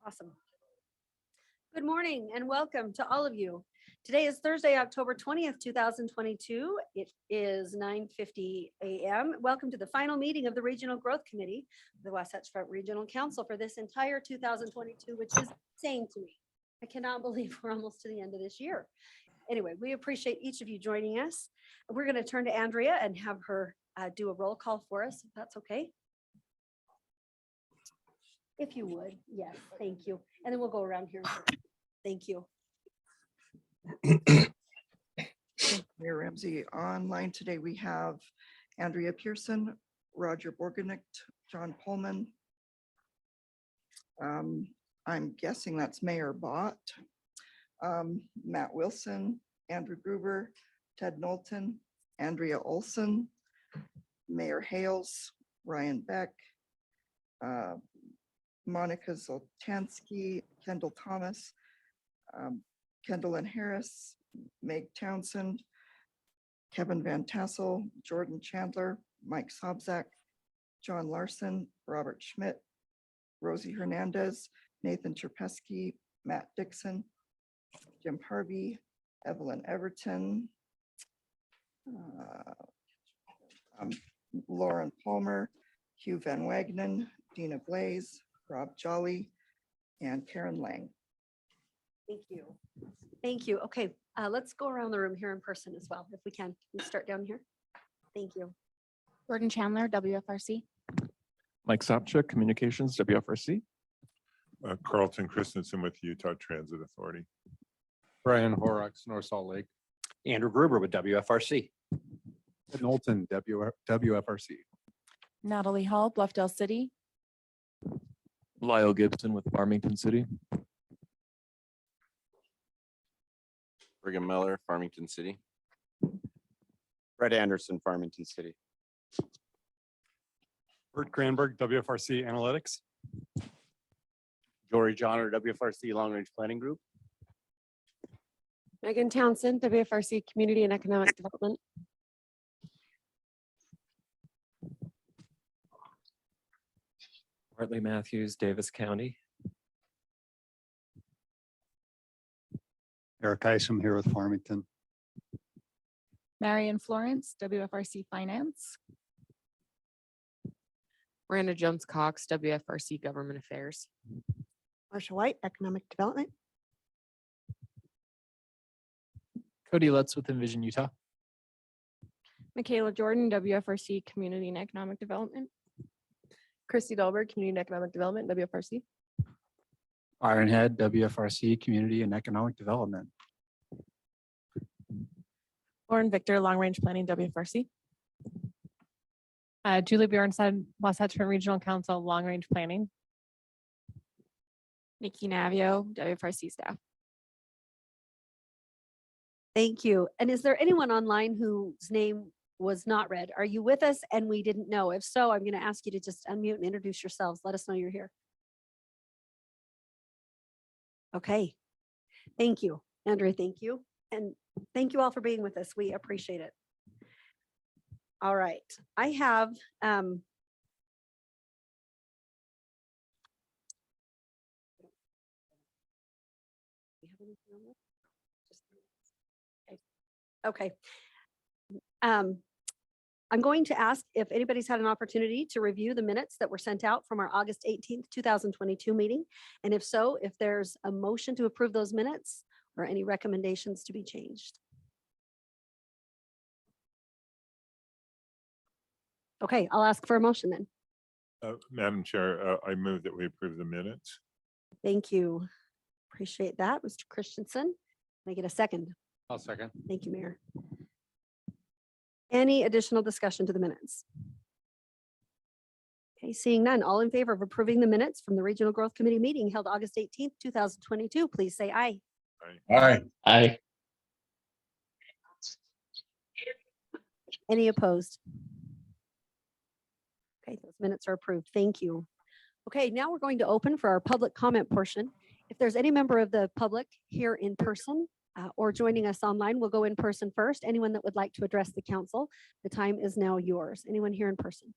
Awesome. Good morning and welcome to all of you. Today is Thursday, October 20th, 2022. It is 9:50 a.m. Welcome to the final meeting of the Regional Growth Committee, the Wasatch Front Regional Council for this entire 2022, which is insane to me. I cannot believe we're almost to the end of this year. Anyway, we appreciate each of you joining us. We're going to turn to Andrea and have her do a roll call for us, if that's okay. If you would, yes, thank you. And then we'll go around here. Thank you. Mayor Ramsey, online today we have Andrea Pearson, Roger Borganicht, John Pullman. I'm guessing that's Mayor Bott, Matt Wilson, Andrew Gruber, Ted Knowlton, Andrea Olson, Mayor Hales, Ryan Beck, Monica Zoltansky, Kendall Thomas, Kendall and Harris, Meg Townsend, Kevin Van Tassel, Jordan Chandler, Mike Sobzak, John Larson, Robert Schmidt, Rosie Hernandez, Nathan Cherpesky, Matt Dixon, Jim Harvey, Evelyn Everton, Lauren Palmer, Hugh Van Wagenen, Dina Blaze, Rob Jolly, and Karen Lang. Thank you. Thank you. Okay, let's go around the room here in person as well, if we can. Let's start down here. Thank you. Jordan Chandler, WFRC. Mike Sopchik, Communications, WFRC. Carlton Christensen with Utah Transit Authority. Brian Horrocks, North Salt Lake. Andrew Gruber with WFRC. Ed Knowlton, WFRC. Natalie Hall, Bluffdale City. Lyle Gibson with Farmington City. Brigham Miller, Farmington City. Brett Anderson, Farmington City. Bert Granberg, WFRC Analytics. Jory Johnner, WFRC Long Range Planning Group. Megan Townsend, WFRC Community and Economic Development. Hartley Matthews, Davis County. Eric Isom here with Farmington. Marion Florence, WFRC Finance. Miranda Jones Cox, WFRC Government Affairs. Marsha White, Economic Development. Cody Lutz with Envision Utah. Michaela Jordan, WFRC Community and Economic Development. Christy Dahlberg, Community and Economic Development, WFRC. Ironhead, WFRC Community and Economic Development. Lauren Victor, Long Range Planning, WFRC. Julie Bjornstad, Wasatch Front Regional Council, Long Range Planning. Nikki Navio, WFRC staff. Thank you. And is there anyone online whose name was not read? Are you with us and we didn't know? If so, I'm going to ask you to just unmute and introduce yourselves. Let us know you're here. Okay. Thank you, Andrea. Thank you. And thank you all for being with us. We appreciate it. All right. I have okay. I'm going to ask if anybody's had an opportunity to review the minutes that were sent out from our August 18th, 2022 meeting. And if so, if there's a motion to approve those minutes or any recommendations to be changed. Okay, I'll ask for a motion then. Madam Chair, I move that we approve the minutes. Thank you. Appreciate that, Mr. Christensen. Can I get a second? I'll second. Thank you, Mayor. Any additional discussion to the minutes? Okay, seeing none, all in favor of approving the minutes from the Regional Growth Committee meeting held August 18th, 2022, please say aye. Aye. Aye. Any opposed? Okay, those minutes are approved. Thank you. Okay, now we're going to open for our public comment portion. If there's any member of the public here in person or joining us online, we'll go in person first. Anyone that would like to address the council, the time is now yours. Anyone here in person?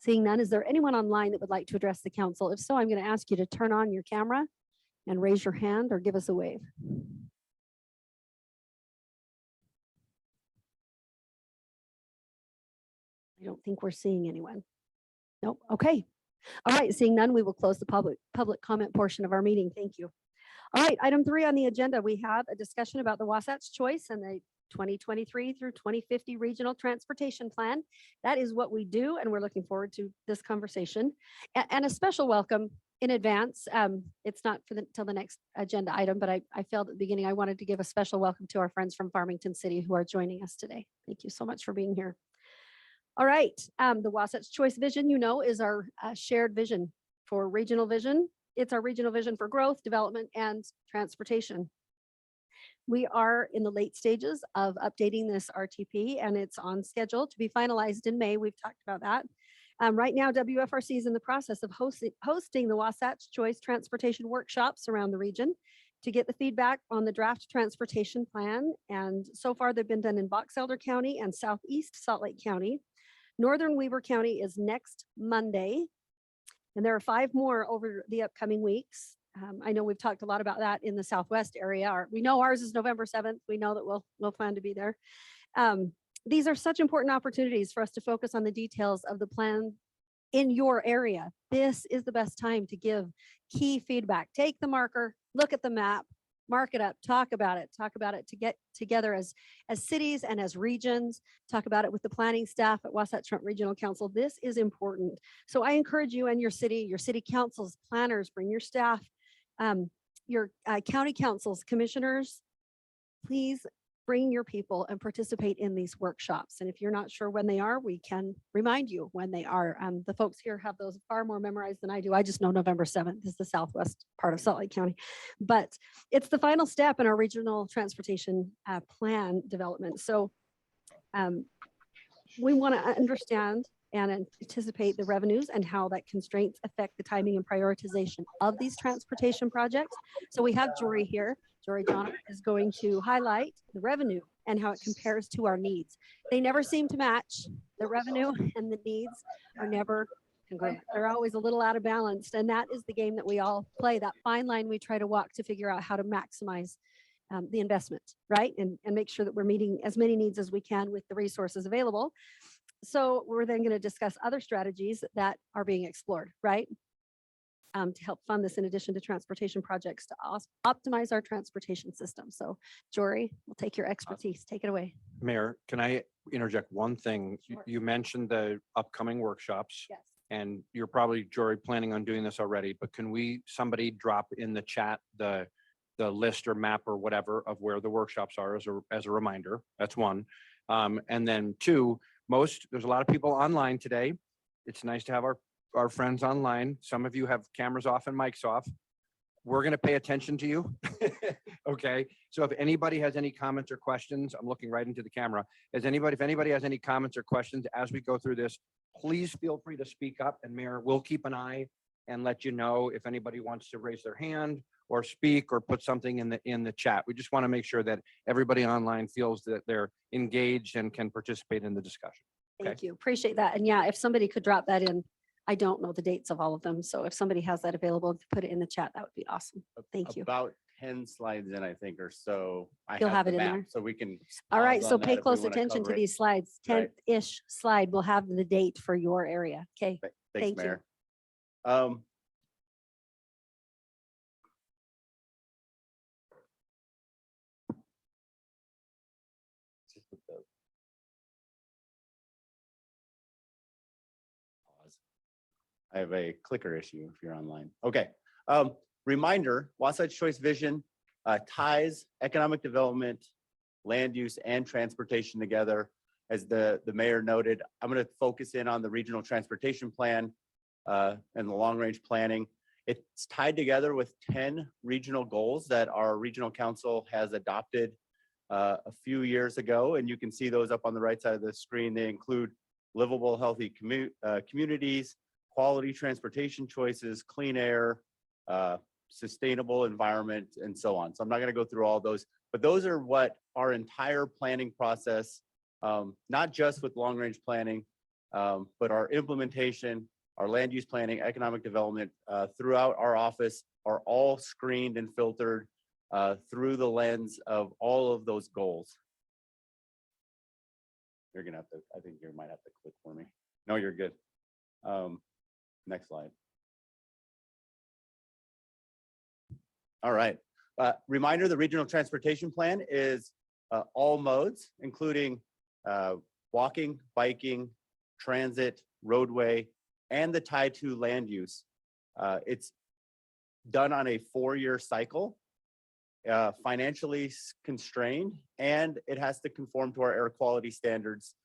Seeing none, is there anyone online that would like to address the council? If so, I'm going to ask you to turn on your camera and raise your hand or give us a wave. I don't think we're seeing anyone. Nope. Okay. All right. Seeing none, we will close the public comment portion of our meeting. Thank you. All right. Item 3 on the agenda, we have a discussion about the Wasatch Choice and the 2023 through 2050 Regional Transportation Plan. That is what we do, and we're looking forward to this conversation. And a special welcome in advance. It's not for till the next agenda item, but I felt at the beginning I wanted to give a special welcome to our friends from Farmington City who are joining us today. Thank you so much for being here. All right, the Wasatch Choice Vision, you know, is our shared vision for regional vision. It's our regional vision for growth, development, and transportation. We are in the late stages of updating this RTP, and it's on schedule to be finalized in May. We've talked about that. Right now, WFRC is in the process of hosting the Wasatch Choice Transportation workshops around the region to get the feedback on the draft transportation plan. And so far, they've been done in Box Elder County and Southeast Salt Lake County. Northern Weaver County is next Monday, and there are 5 more over the upcoming weeks. I know we've talked a lot about that in the Southwest area. We know ours is November 7th. We know that we'll plan to be there. These are such important opportunities for us to focus on the details of the plan in your area. This is the best time to give key feedback. Take the marker, look at the map, mark it up, talk about it to get together as cities and as regions, talk about it with the planning staff at Wasatch Front Regional Council. This is important. So I encourage you and your city councils, planners, bring your staff, your county councils, commissioners, please bring your people and participate in these workshops. And if you're not sure when they are, we can remind you when they are. The folks here have those far more memorized than I do. I just know November 7th is the southwest part of Salt Lake County. But it's the final step in our regional transportation plan development. So we want to understand and anticipate the revenues and how that constraints affect the timing and prioritization of these transportation projects. So we have Jory here. Jory John is going to highlight the revenue and how it compares to our needs. They never seem to match. The revenue and the needs are never congruent. They're always a little out of balance. And that is the game that we all play, that fine line we try to walk to figure out how to maximize the investment, right? And make sure that we're meeting as many needs as we can with the resources available. So we're then going to discuss other strategies that are being explored, right? To help fund this in addition to transportation projects to optimize our transportation system. So Jory, we'll take your expertise. Take it away. Mayor, can I interject one thing? Sure. You mentioned the upcoming workshops. Yes. And you're probably, Jory, planning on doing this already, but can somebody drop in the chat the list or map or whatever of where the workshops are as a reminder? That's one. And then 2, there's a lot of people online today. It's nice to have our friends online. Some of you have cameras off and mics off. We're going to pay attention to you. Okay. So if anybody has any comments or questions, I'm looking right into the camera. If anybody has any comments or questions as we go through this, please feel free to speak up, and Mayor, we'll keep an eye and let you know if anybody wants to raise their hand or speak or put something in the chat. We just want to make sure that everybody online feels that they're engaged and can participate in the discussion. Thank you. Appreciate that. And yeah, if somebody could drop that in, I don't know the dates of all of them. So if somebody has that available to put it in the chat, that would be awesome. Thank you. About 10 slides in, I think, or so. You'll have it in there. So we can. All right. pause So on that pay if we close wanna attention to cover it. these slides. Right. 10th-ish slide will have the date for your area. Okay. Thanks, Thank you. Mayor. I have a clicker issue if you're online. Okay. Reminder, Wasatch Choice Vision ties economic development, land use, and transportation together. As the mayor noted, I'm going to focus in on the regional transportation plan and the long range planning. It's tied together with 10 regional goals that our regional council has adopted a few years ago. And you can see those up on the right side of the screen. They include livable, healthy communities, quality transportation choices, clean air, sustainable environment, and so on. So I'm not going to go through all those, but those are what our entire planning process, not just with long range planning, but our implementation, our land use planning, economic development throughout our office are all screened and filtered through the lens of all of those goals. You're gonna have to, I think you might have to click for me. No, you're good. Next slide. All right. Reminder, the regional transportation plan is all modes, including walking, biking, transit, roadway, and the tie to land use. It's done on a 4-year cycle, financially constrained, and it has to conform to our air quality standards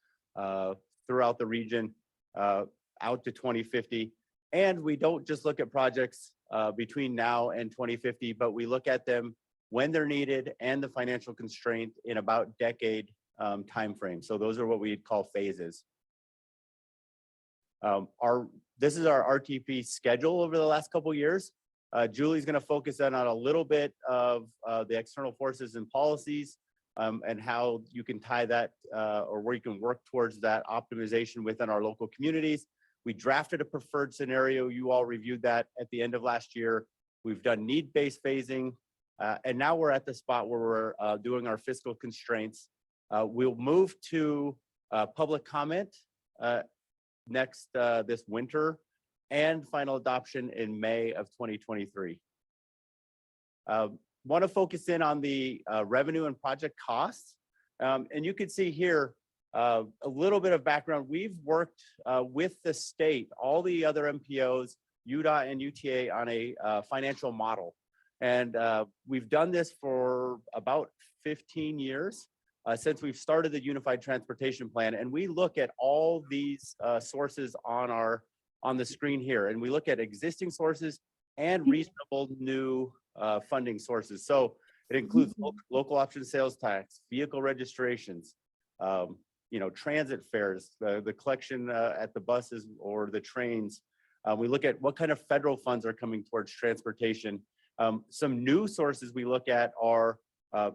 throughout the region out to 2050. And we don't just look at projects between now and 2050, but we look at them when they're needed and the financial constraint in about decade timeframe. So those are what we'd call phases. This is our RTP schedule over the last couple of years. Julie's going to focus in on a little bit of the external forces and policies and how you can tie that or where you can work towards that optimization within our local communities. We drafted a preferred scenario. You all reviewed that at the end of last year. We've done need-based phasing, and now we're at the spot where we're doing our fiscal constraints. We'll move to public comment next this winter and final adoption in May of 2023. Want to focus in on the revenue and project costs. And you can see here a little bit of background. We've worked with the state, all the other MPOs, UDOT and UTA on a financial model. And we've done this for about 15 years since we've started the Unified Transportation Plan. And we look at all these sources on the screen here. And we look at existing sources and reasonable new funding sources. So it includes local option sales tax, vehicle registrations, transit fares, the collection at the buses or the trains. We look at what kind of federal funds are coming towards transportation. Some new sources we look at are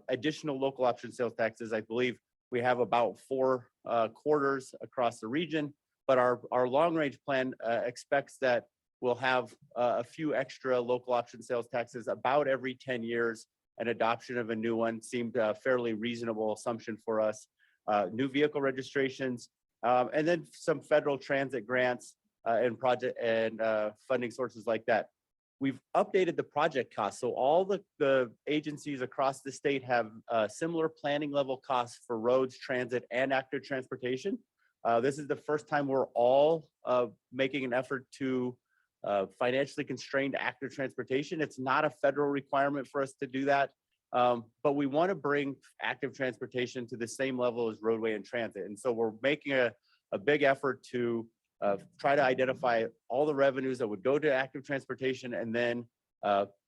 additional local option sales taxes. I believe we have about 4 quarters across the region, but our long range plan expects that we'll have a few extra local option sales taxes about every 10 years. An adoption of a new one seemed a fairly reasonable assumption for us. New vehicle registrations, and then some federal transit grants and project and funding sources like that. We've updated the project costs. So all the agencies across the state have similar planning level costs for roads, transit, and active transportation. This is the first time we're all making an effort to financially constrained active transportation. It's not a federal requirement for us to do that, but we want to bring active transportation to the same level as roadway and transit. And so we're making a big effort to try to identify all the revenues that would go to active transportation and then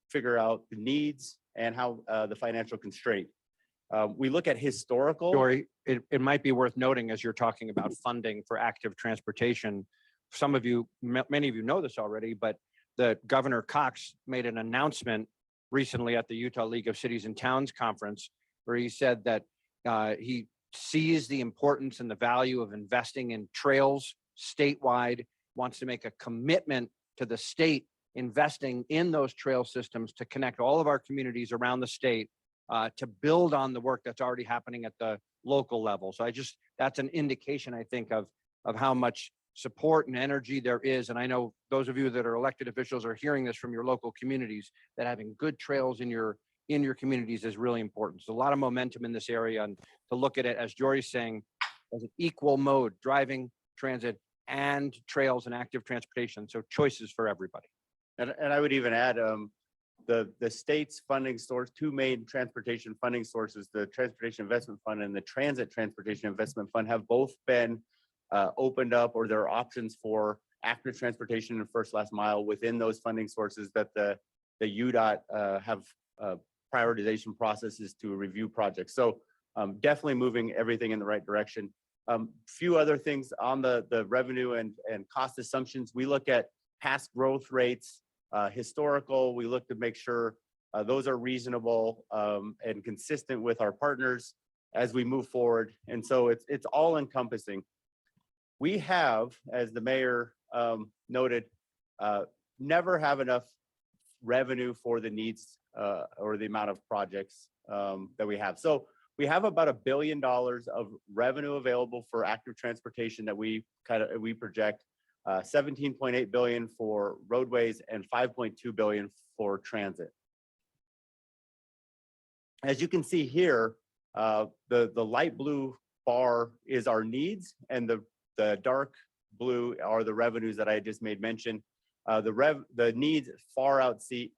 figure out the needs and how the financial constraint. We look at historical. Dory, it might be worth noting as you're talking about funding for active transportation. Some of you, many of you know this already, but the Governor Cox made an announcement recently at the Utah League of Cities and Towns conference, where he said that he sees the importance and the value of investing in trails statewide, wants to make a commitment to the state investing in those trail systems to connect all of our communities around the state to build on the work that's already happening at the local level. So that's an indication, I think, of how much support and energy there is. And I know those of you that are elected officials are hearing this from your local communities, that having good trails in your communities is really important. So a lot of momentum in this area, and to look at it, as Jory's saying, as an equal mode, driving, transit, and trails and active transportation. So choices for everybody. And I would even add the state's funding source, 2 main transportation funding sources, the Transportation Investment Fund and the Transit Transportation Investment Fund, have both been opened up, or there are options for active transportation and first last mile within those funding sources that the UDOT have prioritization processes to review projects. So definitely moving everything in the right direction. Few other things on the revenue and cost assumptions. We look at past growth rates, historical. We look to make sure those are reasonable and consistent with our partners as we move forward. And so it's all encompassing. We have, as the mayor noted, never have enough revenue for the needs or the amount of projects that we have. So we have about $1 billion of revenue available for active transportation that we project, 17.8 billion for roadways and 5.2 billion for transit. As you can see here, the light blue bar is our needs, and the dark blue are the revenues that I just made mention. The needs far outpace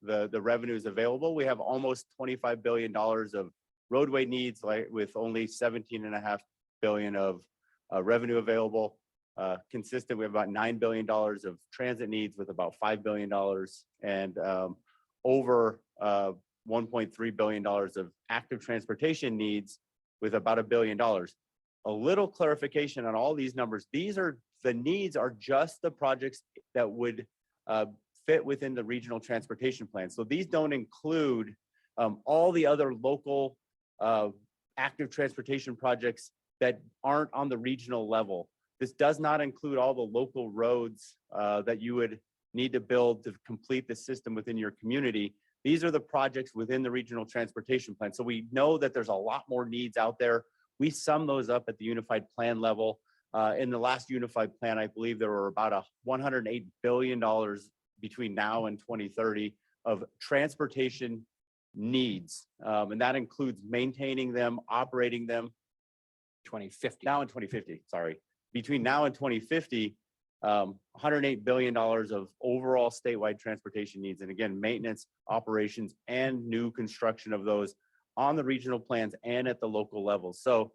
the revenues available. We have almost $25 billion of roadway needs, with only 17.5 billion of revenue available. Consistent, we have about $9 billion of transit needs with about $5 billion, and over $1.3 billion of active transportation needs with about $1 billion. A little clarification on all these numbers. The needs are just the projects that would fit within the regional transportation plan. So these don't include all the other local active transportation projects that aren't on the regional level. This does not include all the local roads that you would need to build to complete the system within your community. These are the projects within the regional transportation plan. So we know that there's a lot more needs out there. We sum those up at the unified plan level. In the last unified plan, I believe there were about $108 billion between now and 2030 of transportation needs. And that includes maintaining them, operating them. 2050. Now in 2050, sorry. Between now and 2050, $108 billion of overall statewide transportation needs. And again, maintenance, operations, and new construction of those on the regional plans and at the local level. So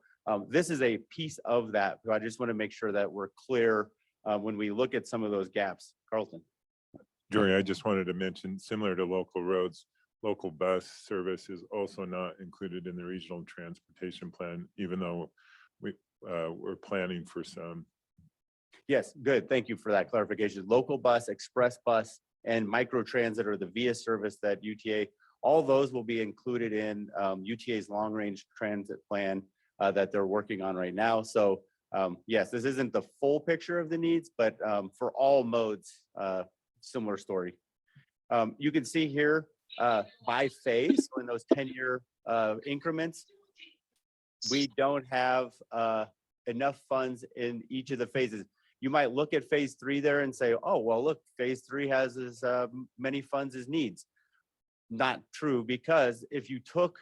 this is a piece of that. I just want to make sure that we're clear when we look at some of those gaps. Carlton. Jory, I just wanted to mention, similar to local roads, local bus service is also not included in the regional transportation plan, even though we're planning for some. Yes, good. Thank you for that clarification. Local bus, express bus, and micro transit, or the VIA service that UTA, all those will be included in UTA's long range transit plan that they're working on right now. So yes, this isn't the full picture of the needs, but for all modes, similar story. You can see here by phase, so in those 10-year increments, we don't have enough funds in each of the phases. You might look at phase 3 there and say, oh, well, look, phase 3 has as many funds as needs. Not true, because if you took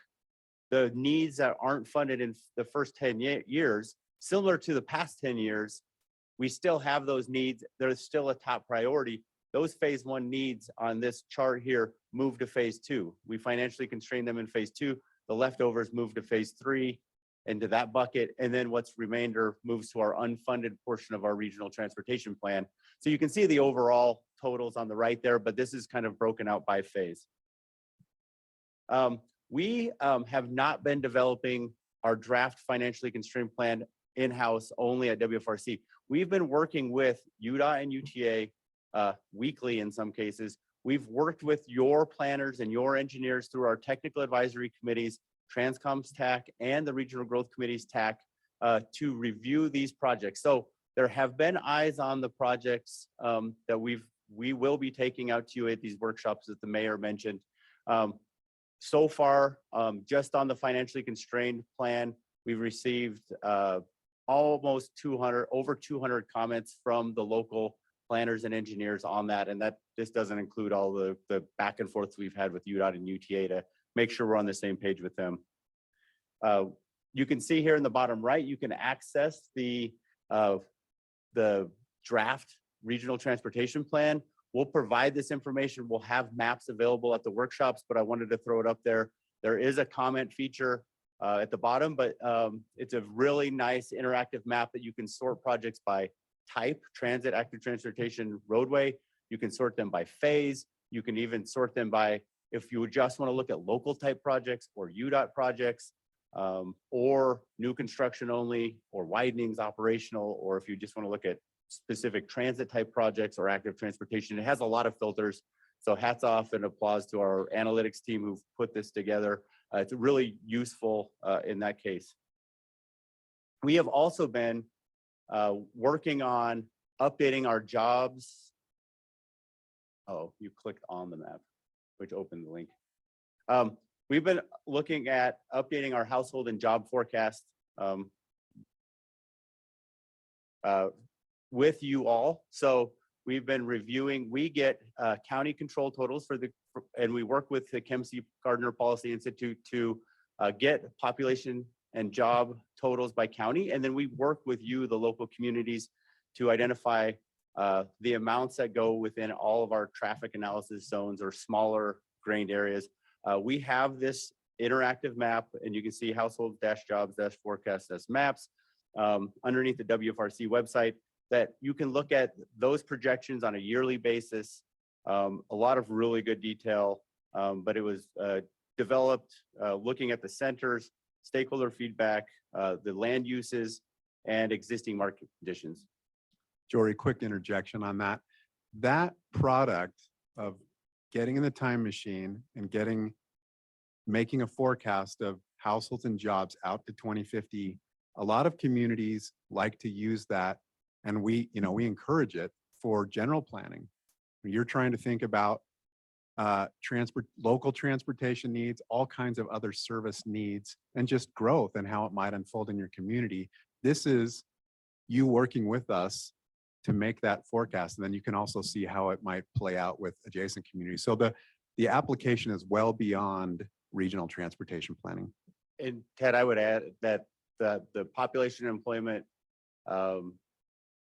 the needs that aren't funded in the first 10 years, similar to the past 10 years, we still have those needs. They're still a top priority. Those phase 1 needs on this chart here move to phase 2. We financially constrain them in phase 2. The leftovers move to phase 3 into that bucket. And then what's remainder moves to our unfunded portion of our regional transportation plan. So you can see the overall totals on the right there, but this is kind of broken out by phase. We have not been developing our draft financially constrained plan in-house only at WFRC. We've been working with UDOT and UTA weekly in some cases. We've worked with your planners and your engineers through our technical advisory committees, Transcom's TAC and the Regional Growth Committee's TAC to review these projects. So there have been eyes on the projects that we will be taking out to you at these workshops that the mayor mentioned. So far, just on the financially constrained plan, we've received almost over 200 comments from the local planners and engineers on that. And that this doesn't include all the back and forths we've had with UDOT and UTA to make sure we're on the same page with them. You can see here in the bottom right, you can access the draft regional transportation plan. We'll provide this information. We'll have maps available at the workshops, but I wanted to throw it up there. There is a comment feature at the bottom, but it's a really nice interactive map that you can sort projects by type: transit, active transportation, roadway. You can sort them by phase. You can even sort them by, if you just want to look at local type projects or UDOT projects, or new construction only, or widenings operational, or if you just want to look at specific transit type projects or active transportation. It has a lot of filters. So hats off and applause to our analytics team who've put this together. It's really useful in that case. We have also been working on updating our jobs. Oh, you clicked on the map, which opened the link. We've been looking at updating our household and job forecast with you all. So we've been reviewing, we get county control totals and we work with the Kempsey Gardner Policy Institute to get population and job totals by county. And then we work with you, the local communities, to identify the amounts that go within all of our traffic analysis zones or smaller grained areas. We have this interactive map, and you can see household dash jobs dash forecast dash maps underneath the WFRC website, that you can look at those projections on a yearly basis. A lot of really good detail, but it was developed looking at the centers, stakeholder feedback, the land uses, and existing market conditions. Jory, quick interjection on that. That product of getting in the time machine and making a forecast of households and jobs out to 2050, a lot of communities like to use that, and we encourage it for general planning. You're trying to think about local transportation needs, all kinds of other service needs, and just growth and how it might unfold in your community. This is you working with us to make that forecast. And then you can also see how it might play out with adjacent communities. So the application is well beyond regional transportation planning. And Ted, I would add that the population and employment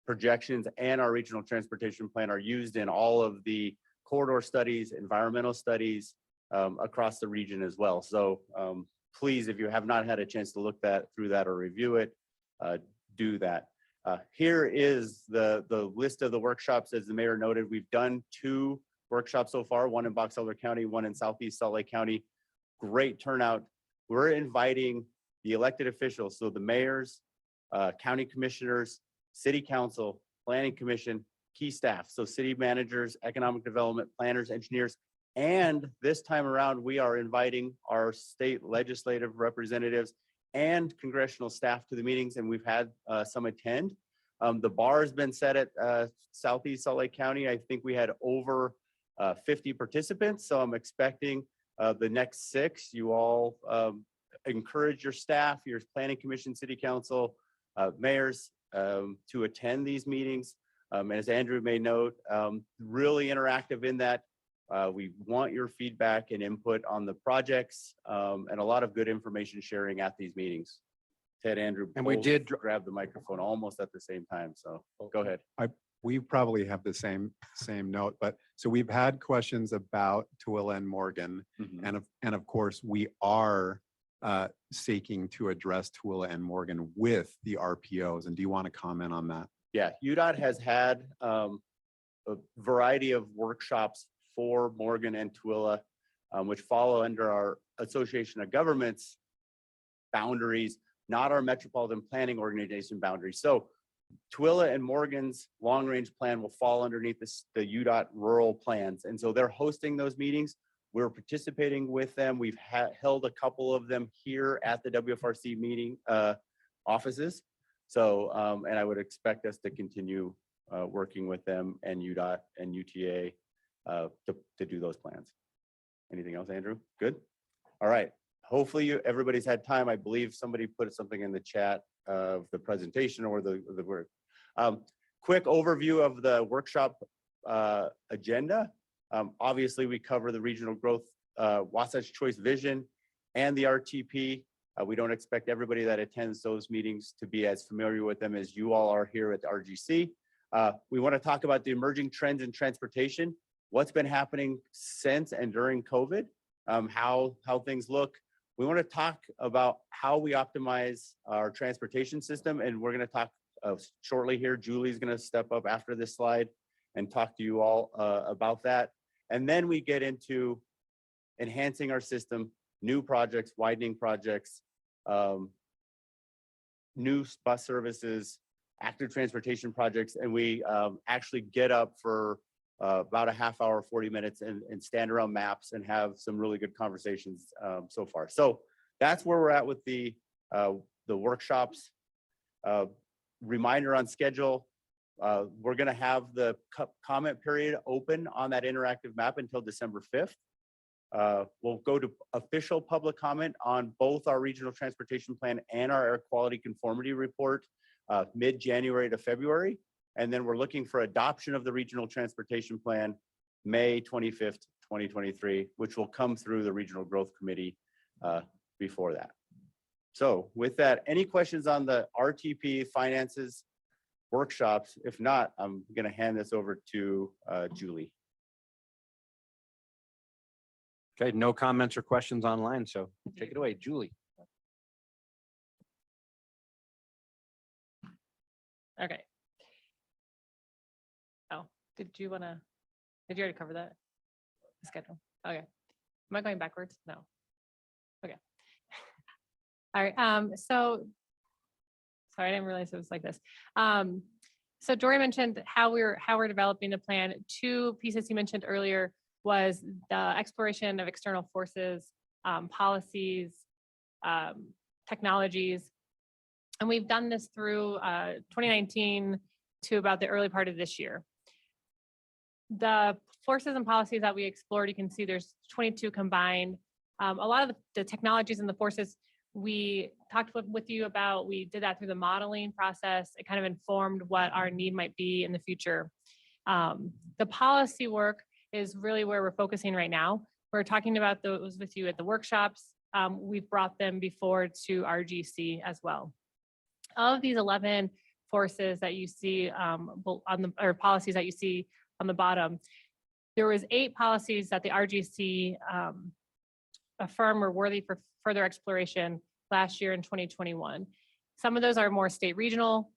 projections and our regional transportation plan are used in all of the corridor studies, environmental studies across the region as well. So please, if you have not had a chance to look through that or review it, do that. Here is the list of the workshops. As the mayor noted, we've done 2 workshops so far, one in Box Elder County, one in Southeast Salt Lake County. Great turnout. We're inviting the elected officials, so the mayors, county commissioners, city council, planning commission, key staff, so city managers, economic development, planners, engineers, and this time around, we are inviting our state legislative representatives and congressional staff to the meetings, and we've had some attend. The bar has been set at Southeast Salt Lake County. I think we had over 50 participants, so I'm expecting the next 6. You all encourage your staff, your planning commission, city council, mayors to attend these meetings. As Andrew may note, really interactive in that. We want your feedback and input on the projects and a lot of good information sharing at these meetings. Ted, Andrew, And we both did grab the microphone almost at the same time. So go ahead. We probably have the same note, but so we've had questions about Tooele and Morgan, and of course we are seeking to address Tooele and Morgan with the RPOs. And do you want to comment on that? Yeah, UDOT has had a variety of workshops for Morgan and Tooele, which follow under our Association of Governments boundaries, not our Metropolitan Planning Organization boundaries. So Tooele and Morgan's long-range plan will fall underneath the UDOT rural plans. And so they're hosting those meetings. We're participating with them. We've held a couple of them here at the WFRC meeting offices. So, and I would expect us to continue working with them and UDOT and UTA to do those plans. Anything else, Andrew? Good. All right. Hopefully everybody's had time. I believe somebody put something in the chat of the presentation or the work. Quick overview of the workshop agenda. Obviously, we cover the regional growth, Wasatch Choice Vision, and the RTP. We don't expect everybody that attends those meetings to be as familiar with them as you all are here at the RGC. We want to talk about the emerging trends in transportation, what's been happening since and during COVID, how things look. We want to talk about how we optimize our transportation system, and we're going to talk shortly here. Julie's going to step up after this slide and talk to you all about that. And then we get into enhancing our system, new projects, widening projects, new bus services, active transportation projects, and we actually get up for about a half hour, 40 minutes and stand around maps and have some really good conversations so far. So that's where we're at with the workshops. Reminder on schedule, we're going to have the comment period open on that interactive map until December 5th. We'll go to official public comment on both our regional transportation plan and our air quality conformity report mid-January to February. And then we're looking for adoption of the regional transportation plan May 25th, 2023, which will come through the Regional Growth Committee before that. So with that, any questions on the RTP finances workshops? If not, I'm going to hand this over to Julie. Okay, no comments or questions online, so take it away, Julie. Okay. Oh, did you already cover that? The schedule? Okay. Am I going backwards? No. Okay. All right, so, sorry, I didn't realize it was like this. So Dory mentioned how we're developing the plan. Two pieces you mentioned earlier was the exploration of external forces, policies, technologies. And we've done this through 2019 to about the early part of this year. The forces and policies that we explored, you can see there's 22 combined. A lot of the technologies and the forces we talked with you about, we did that through the modeling process. It kind of informed what our need might be in the future. The policy work is really where we're focusing right now. We're talking about those with you at the workshops. We've brought them before to RGC as well. Of these 11 forces that you see or policies that you see on the bottom, there was 8 policies that the RGC affirmed were worthy for further exploration last year in 2021. Some of those are more state regional,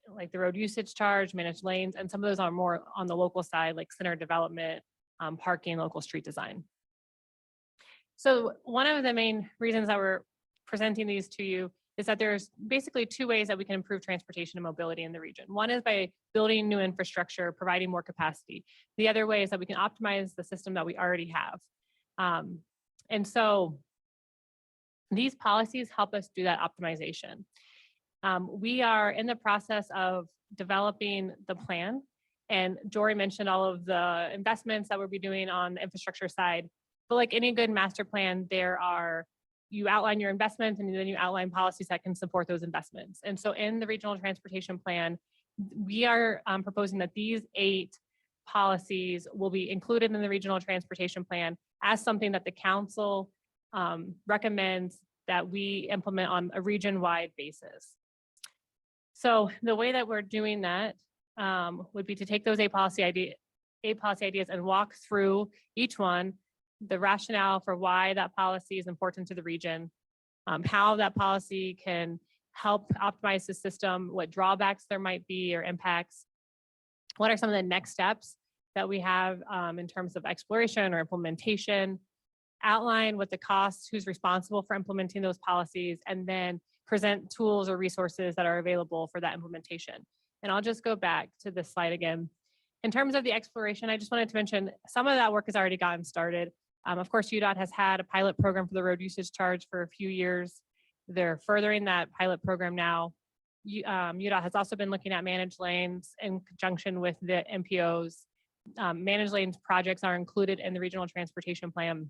like the road usage charge, managed lanes, and some of those are more on the local side, like center development, parking, local street design. So one of the main reasons that we're presenting these to you is that there's basically 2 ways that we can improve transportation and mobility in the region. One is by building new infrastructure, providing more capacity. The other way is that we can optimize the system that we already have. And so these policies help us do that optimization. We are in the process of developing the plan, and Jory mentioned all of the investments that we'll be doing on the infrastructure side. But like any good master plan, you outline your investments and then you outline policies that can support those investments. And so in the regional transportation plan, we are proposing that these 8 policies will be included in the regional transportation plan as something that the council recommends that we implement on a region-wide basis. So the way that we're doing that would be to take those 8 policy ideas and walk through each one, the rationale for why that policy is important to the region, how that policy can help optimize the system, what drawbacks there might be or impacts, what are some of the next steps that we have in terms of exploration or implementation, outline what the costs, who's responsible for implementing those policies, and then present tools or resources that are available for that implementation. And I'll just go back to this slide again. In terms of the exploration, I just wanted to mention some of that work has already gotten started. Of course, UDOT has had a pilot program for the road usage charge for a few years. They're furthering that pilot program now. UDOT has also been looking at managed lanes in conjunction with the MPOs. Managed lanes projects are included in the regional transportation plan.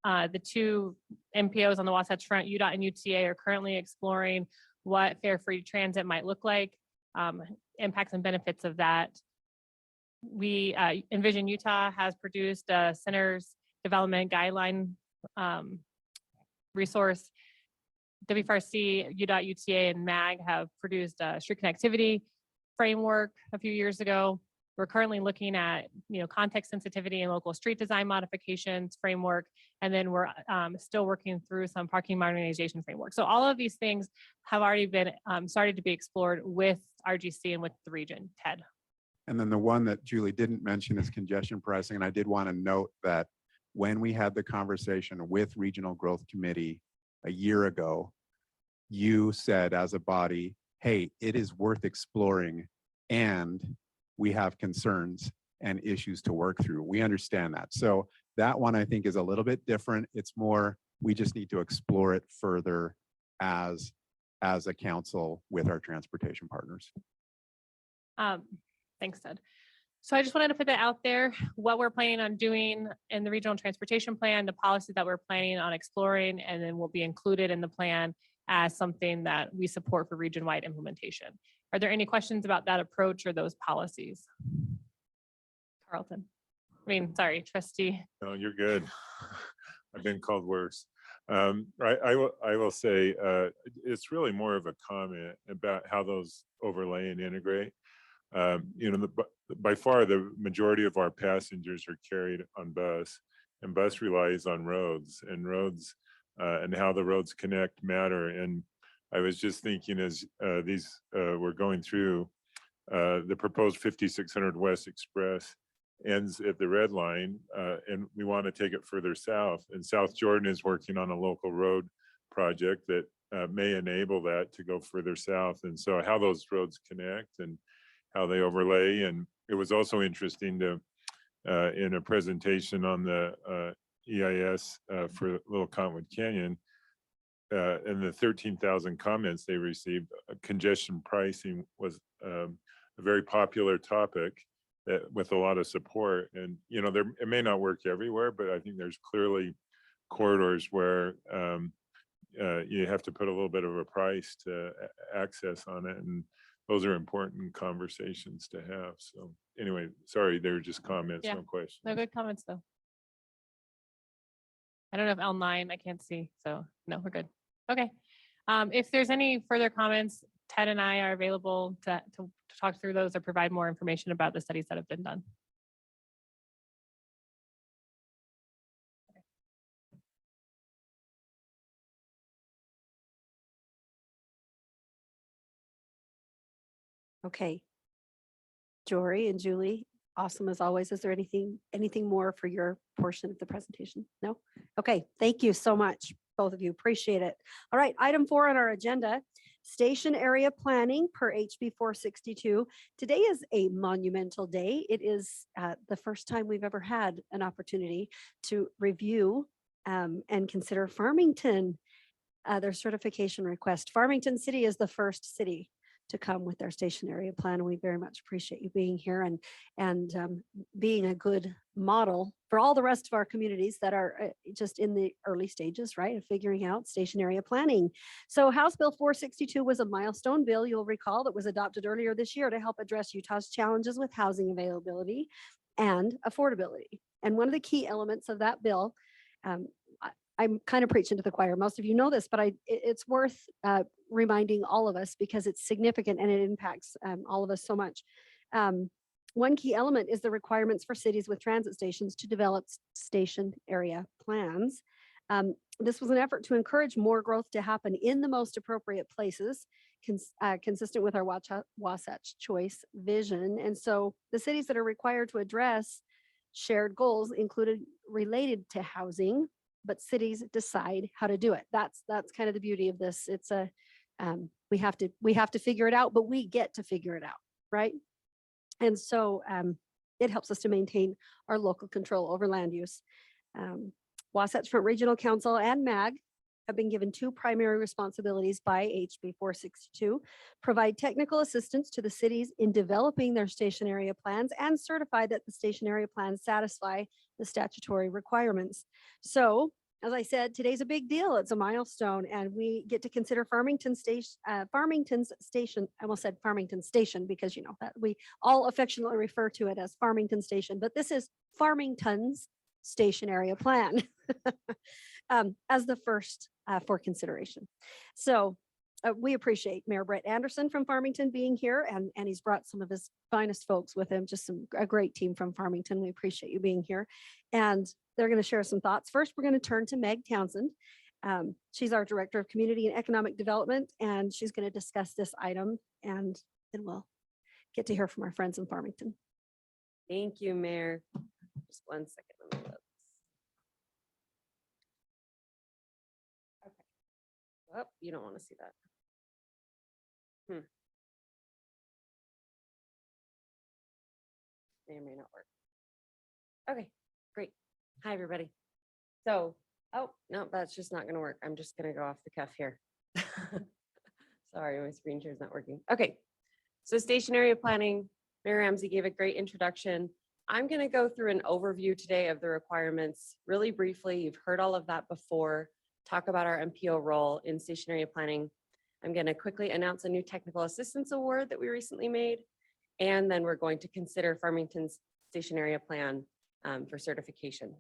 The 2 MPOs on the Wasatch Front, UDOT and UTA, are currently exploring what fare-free transit might look like, impacts and benefits of that. We Envision Utah has produced a centers development guideline resource. WFRC, UDOT, UTA, and MAG have produced a street connectivity framework a few years ago. We're currently looking at context sensitivity and local street design modifications framework, and then we're still working through some parking modernization framework. So all of these things have already been started to be explored with RGC and with the region. Ted. And then the one that Julie didn't mention is congestion pricing. And I did want to note that when we had the conversation with Regional Growth Committee a year ago, you said as a body, hey, it is worth exploring and we have concerns and issues to work through. We understand that. So that one I think is a little bit different. It's more, we just need to explore it further as as a council with our transportation partners. Thanks, Ted. So I just wanted to put that out there, what we're planning on doing in the regional transportation plan, the policies that we're planning on exploring, and then will be included in the plan as something that we support for region-wide implementation. Are there any questions about that approach or those policies? Carlton, trustee. No, you're good. I've been called worse. I will say it's really more of a comment about how those overlay and integrate. By far the majority of our passengers are carried on bus, and bus relies on roads, and how the roads connect matter. And I was just thinking as we're going through the proposed 5600 West Express ends at the red line, and we want to take it further south. And South Jordan is working on a local road project that may enable that to go further south. And so how those roads connect and how they overlay. And it was also interesting to, in a presentation on the EIS for Little Cottonwood Canyon, and the 13,000 comments they received, congestion pricing was a very popular topic that with a lot of support. And, it may not work everywhere, but I think there's clearly corridors where you have to put a little bit of a price to access on it. And those are important conversations to have. So anyway, sorry, they were just comments, Yeah. no questions. No good comments though. I don't know if L9, I can't see, so no, we're good. Okay. If there's any further comments, Ted and I are available to talk through those or provide more information about the studies that have been done. Okay. Jory and Julie, awesome as always. Is there anything more for your portion of the presentation? No? Okay, thank you so much, both of you. Appreciate it. All right, item 4 on our agenda, station area planning per HB 462. Today is a monumental day. It is the first time we've ever had an opportunity to review and consider Farmington, their certification request. Farmington City is the first city to come with their station area plan. We very much appreciate you being here and being a good model for all the rest of our communities that are just in the early stages, right, of figuring out station area planning. So House Bill 462 was a milestone bill, you'll recall, that was adopted earlier this year to help address Utah's challenges with housing availability and affordability. And one of the key elements of that bill, I'm kind of preaching to the choir. Most of you know this, but it's worth reminding all of us because it's significant and it impacts all of us so much. One key element is the requirements for cities with transit stations to develop station area plans. This was an effort to encourage more growth to happen in the most appropriate places, consistent with our Wasatch Choice Vision. And so the cities that are required to address shared goals included related to housing, but cities decide how to do it. That's kind of the beauty of this. It's a we have to figure it out, but we get to figure it out, right? And so it helps us to maintain our local control over land use. Wasatch Front Regional Council and MAG have been given 2 primary responsibilities by HB 462, provide technical assistance to the cities in developing their station area plans and certify that the station area plans satisfy the statutory requirements. So, as I said, today's a big deal. It's a milestone, and we get to consider Farmington's station. I almost said Farmington Station because you know that we all affectionately refer to it as Farmington Station, but this is Farmington's station area plan as the first for consideration. So we appreciate Mayor Brett Anderson from Farmington being here, and he's brought some of his finest folks with him, just a great team from Farmington. We appreciate you being here, and they're going to share some thoughts. First, we're going to turn to Meg Townsend. She's our Director of Community and Economic Development, and she's going to discuss this item, and then we'll get to hear from our friends in Farmington. Thank you, Mayor. Just one second. Let me look. Okay. Oh, you don't want to see that. May or may not work. Okay, great. Hi, everybody. So, oh, no, that's just not going to work. I'm just going to go off the cuff here. Sorry, my screen share is not working. Okay. So station area planning, Mayor Ramsey gave a great introduction. I'm going to go through an overview today of the requirements really briefly. You've heard all of that before. Talk about our MPO role in station area planning. I'm going to quickly announce a new technical assistance award that we recently made. And then we're going to consider Farmington's station area plan for certification.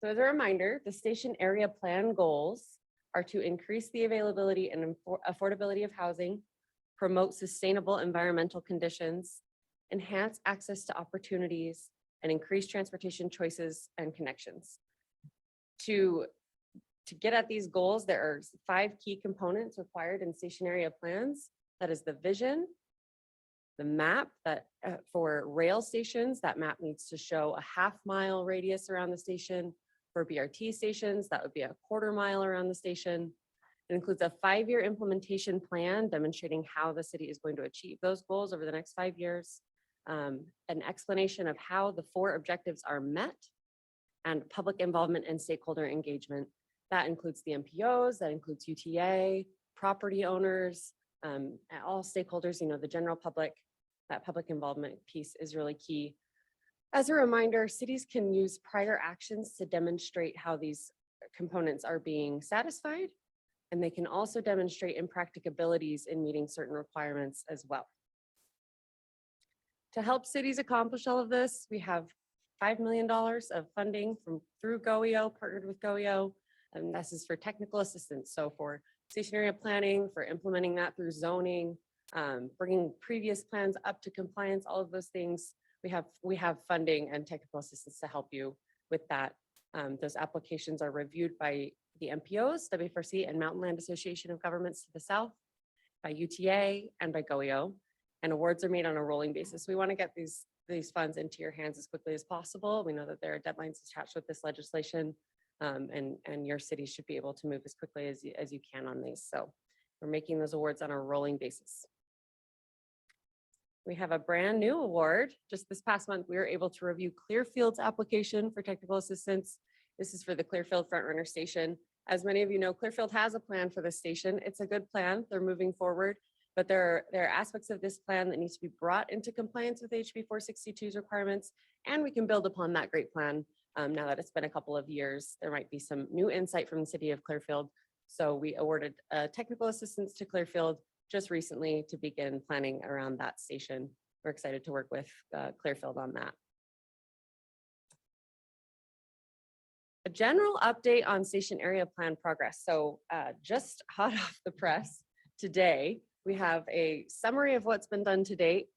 So as a reminder, the station area plan goals are to increase the availability and affordability of housing, promote sustainable environmental conditions, enhance access to opportunities, and increase transportation choices and connections. To get at these goals, there are 5 key components required in station area plans. That is the vision, the map that for rail stations, that map needs to show a half-mile radius around the station. For BRT stations, that would be a 1/4 mile around the station. It includes a 5-year implementation plan demonstrating how the city is going to achieve those goals over the next 5 years. An explanation of how the 4 objectives are met, and public involvement and stakeholder engagement. That includes the MPOs, that includes UTA, property owners, all stakeholders, the general public. That public involvement piece is really key. As a reminder, cities can use prior actions to demonstrate how these components are being satisfied, and they can also demonstrate impracticabilities in meeting certain requirements as well. To help cities accomplish all of this, we have $5 million of funding through GOEO, partnered with GOEO, and this is for technical assistance. So for station area planning, for implementing that through zoning, bringing previous plans up to compliance, all of those things, we have funding and technical assistance to help you with that. Those applications are reviewed by the MPOs, WFRC, and Mountain Land Association of Governments to the south, by UTA, and by GOEO, and awards are made on a rolling basis. We want to get these funds into your hands as quickly as possible. We know that there are deadlines attached with this legislation, and your city should be able to move as quickly as you can on these. So we're making those awards on a rolling basis. We have a brand new award. Just this past month, we were able to review Clearfield's application for technical assistance. This is for the Clearfield Frontrunner Station. As many of you know, Clearfield has a plan for this station. It's a good plan. They're moving forward, but there are aspects of this plan that needs to be brought into compliance with HB 462's requirements, and we can build upon that great plan. Now that it's been a couple of years, there might be some new insight from the city of Clearfield. So we awarded technical assistance to Clearfield just recently to begin planning around that station. We're excited to work with Clearfield on that. A general update on station area plan progress. So just hot off the press today, we have a summary of what's been done to date.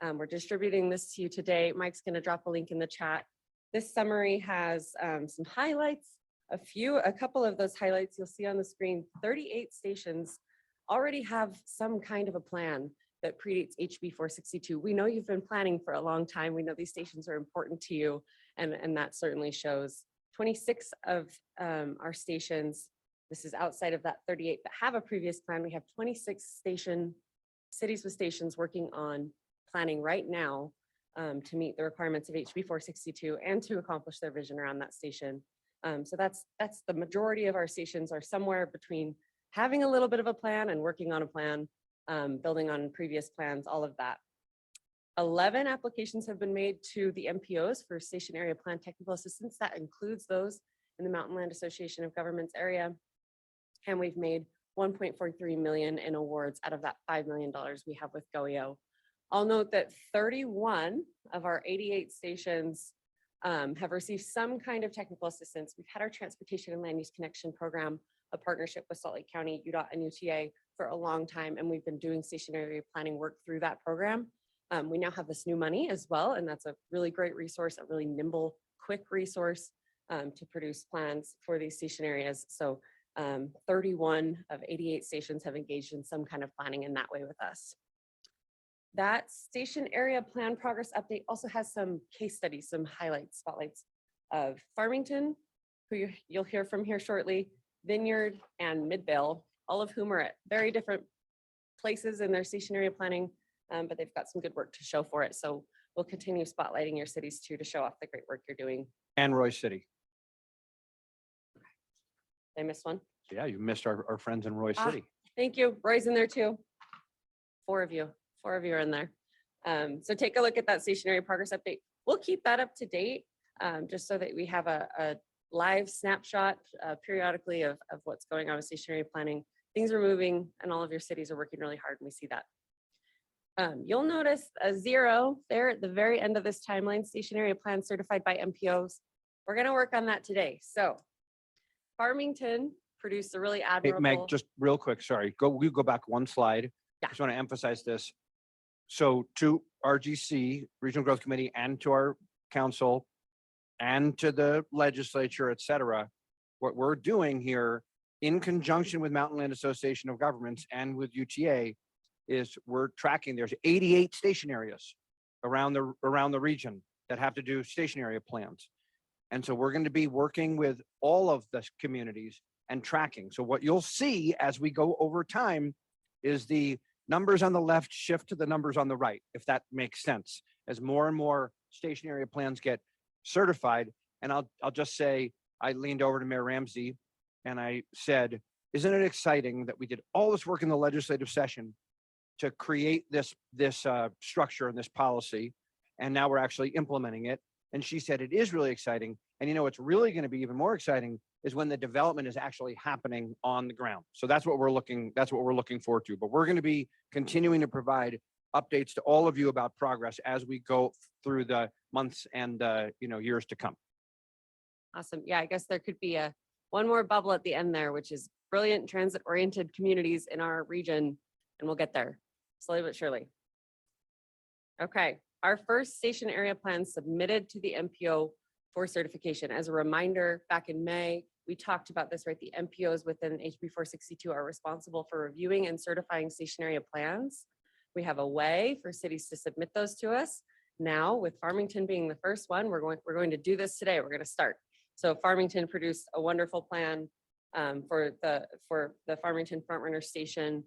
We're distributing this to you today. Mike's going to drop a link in the chat. This summary has some highlights. A couple of those highlights you'll see on the screen. 38 stations already have some kind of a plan that predates HB 462. We know you've been planning for a long time. We know these stations are important to you, and that certainly shows. 26 of our stations, this is outside of that 38 that have a previous plan. We have 26 cities with stations working on planning right now to meet the requirements of HB 462 and to accomplish their vision around that station. So that's the majority of our stations are somewhere between having a little bit of a plan and working on a plan, building on previous plans, all of that. 11 applications have been made to the MPOs for station area plan technical assistance. That includes those in the Mountain Land Association of Governments area. And we've made $1.43 million in awards out of that $5 million we have with GOEO. I'll note that 31 of our 88 stations have received some kind of technical assistance. We've had our Transportation and Land Use Connection Program, a partnership with Salt Lake County, UDOT, and UTA for a long time, and we've been doing station area planning work through that program. We now have this new money as well, and that's a really great resource, a really nimble, quick resource to produce plans for these station areas. So 31 of 88 stations have engaged in some kind of planning in that way with us. That station area plan progress update also has some case studies, some highlights, spotlights of Farmington, who you'll hear from here shortly, Vineyard, and Midvale, all of whom are at very different places in their station area planning, but they've got some good work to show for it. So we'll continue spotlighting your cities too to show off the great work you're doing. And Roy City. Did I missed one. Yeah, you missed our friends in Roy City. Thank you. Roy's in there too. Four of you are in there. So take a look at that stationary progress update. We'll keep that up to date, just so that we have a live snapshot periodically of what's going on with stationary planning. Things are moving and all of your cities are working really hard and we see that. You'll notice a 0 there at the very end of this timeline, stationary plan certified by MPOs. We're gonna work on that today. So Farmington produced a really Hey, admirable. Meg, just real quick, sorry, we go back one slide. Yeah. Just want to emphasize this. So to RGC, Regional Growth Committee, and to our council, and to the legislature, et cetera, what we're doing here in conjunction with Mountain Land Association of Governments and with UTA is we're tracking, there's 88 station areas around the region that have to do station area plans. And so we're going to be working with all of the communities and tracking. So what you'll see as we go over time is the numbers on the left shift to the numbers on the right, if that makes sense, as more and more station area plans get certified. And I'll just say, I leaned over to Mayor Ramsey and I said, isn't it exciting that we did all this work in the legislative session to create this structure and this policy, and now we're actually implementing it? And she said, it is really exciting. And you know, what's really going to be even more exciting is when the development is actually happening on the ground. So that's what we're looking forward to. But we're going to be continuing to provide updates to all of you about progress as we go through the months and years to come. Awesome. Yeah, I guess there could be one more bubble at the end there, which is brilliant transit-oriented communities in our region, and we'll get there slowly but surely. Okay, our first station area plan submitted to the MPO for certification. As a reminder, back in May, we talked about this, right? The MPOs within HB 462 are responsible for reviewing and certifying station area plans. We have a way for cities to submit those to us. Now, with Farmington being the first one, we're going to do this today. We're going to start. So Farmington produced a wonderful plan for the Farmington Frontrunner Station.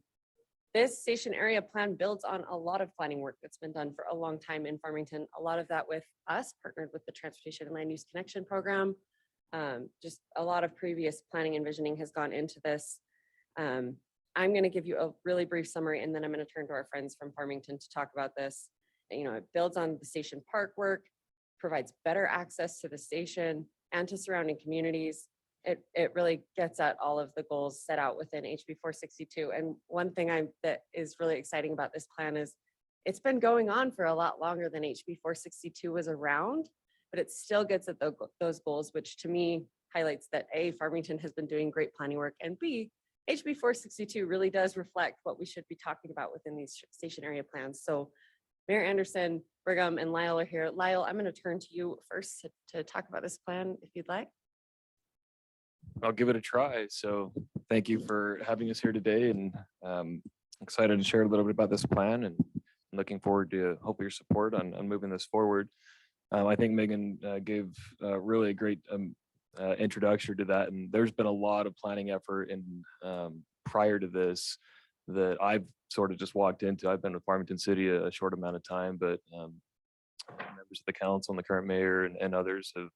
This station area plan builds on a lot of planning work that's been done for a long time in Farmington. A lot of that with us, partnered with the Transportation and Land Use Connection Program. Just a lot of previous planning and visioning has gone into this. I'm going to give you a really brief summary, and then I'm going to turn to our friends from Farmington to talk about this. You know, it builds on the station park work, provides better access to the station and to surrounding communities. It really gets at all of the goals set out within HB 462. And one thing that is really exciting about this plan is it's been going on for a lot longer than HB 462 was around, but it still gets at those goals, which to me highlights that A, Farmington has been doing great planning work, and B, HB 462 really does reflect what we should be talking about within these station area plans. So Mayor Anderson, Brigham, and Lyle are here. Lyle, I'm going to turn to you first to talk about this plan, if you'd like. I'll give it a try. So thank you for having us here today, and excited to share a little bit about this plan, and looking forward to hopefully your support on moving this forward. I think Megan gave really a great introduction to that, and there's been a lot of planning effort in prior to this that I've sort of just walked into. I've been with Farmington City a short amount of time, but members of the council and the current mayor and others have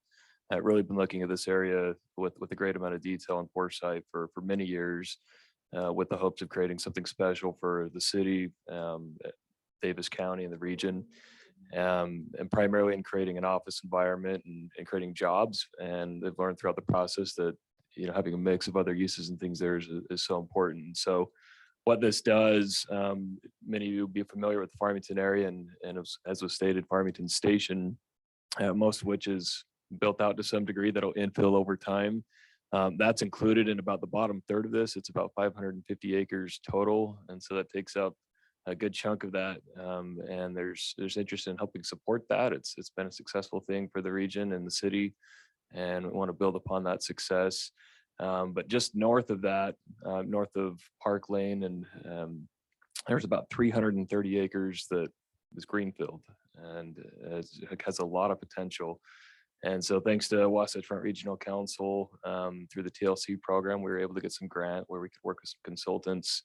really been looking at this area with a great amount of detail and foresight for many years, with the hopes of creating something special for the city, Davis County, and the region, and primarily in creating an office environment and creating jobs. And they've learned throughout the process that, you know, having a mix of other uses and things there is so important. So what this does, many of you will be familiar with the Farmington area, and as was stated, Farmington Station, most of which is built out to some degree that'll infill over time. That's included in about the bottom third of this. It's about 550 acres total. And so that takes up a good chunk of that. And there's interest in helping support that. It's been a successful thing for the region and the city, and we want to build upon that success. But just north of that, north of Park Lane, and there's about 330 acres that is greenfield, and it has a lot of potential. And so thanks to Wasatch Front Regional Council, through the TLC program, we were able to get some grant where we could work with some consultants,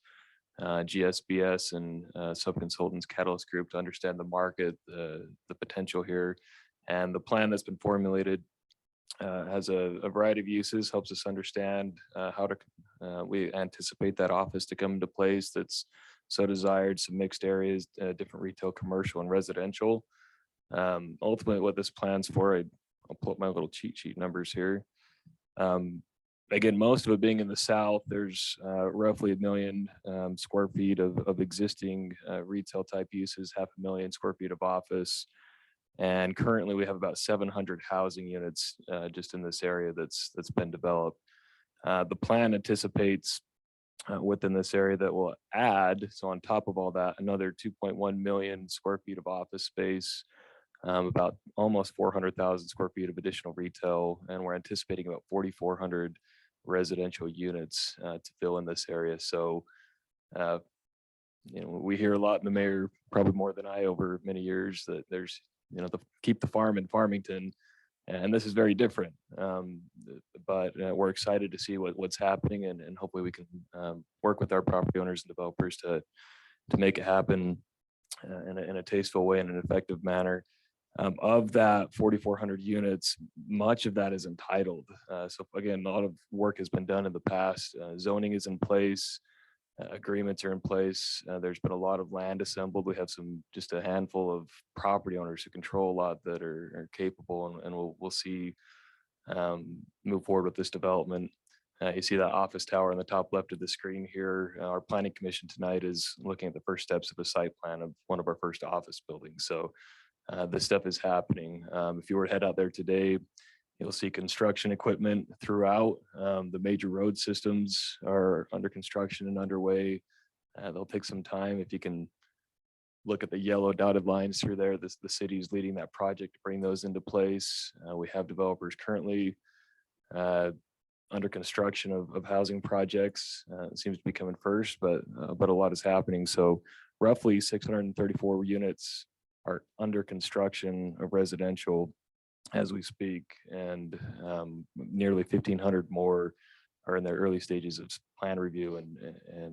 GSBS and sub-consultants, Catalyst Group, to understand the market, the potential here. And the plan that's been formulated has a variety of uses, helps us understand how We anticipate that office to come into place that's so desired, some mixed areas, different retail, commercial and residential. Ultimately what this plan's for, I'll pull up my little cheat sheet numbers here. Again, most of it being in the south, there's roughly 1 million square feet of existing retail type uses, 500,000 square feet of office. And currently we have about 700 housing units just in this area that's been developed. The plan anticipates within this area that will add, so on top of all that, another 2.1 million square feet of office space, about almost 400,000 square feet of additional retail, and we're anticipating about 4,400 residential units to fill in this area. So, we hear a lot in the mayor, probably more than I over many years, that there's, keep the farm in Farmington, and this is very different. But we're excited to see what's happening, and hopefully we can work with our property owners and developers to make it happen in a tasteful way and an effective manner. Of that 4,400 units, much of that is entitled. So again, a lot of work has been done in the past. Zoning is in place, agreements are in place. There's been a lot of land assembled. We have just a handful of property owners who control a lot that are capable, and we'll see move forward with this development. You see that office tower on the top left of the screen here. Our planning commission tonight is looking at the first steps of a site plan of one of our first office buildings. So this stuff is happening. If you were to head out there today, you'll see construction equipment throughout. The major road systems are under construction and underway. They'll take some time. If you can look at the yellow dotted lines through there, the city is leading that project to bring those into place. We have developers currently under construction of housing projects. It seems to be coming first, but a lot is happening. So roughly 634 units are under construction of residential as we speak, and nearly 1,500 more are in their early stages of plan review and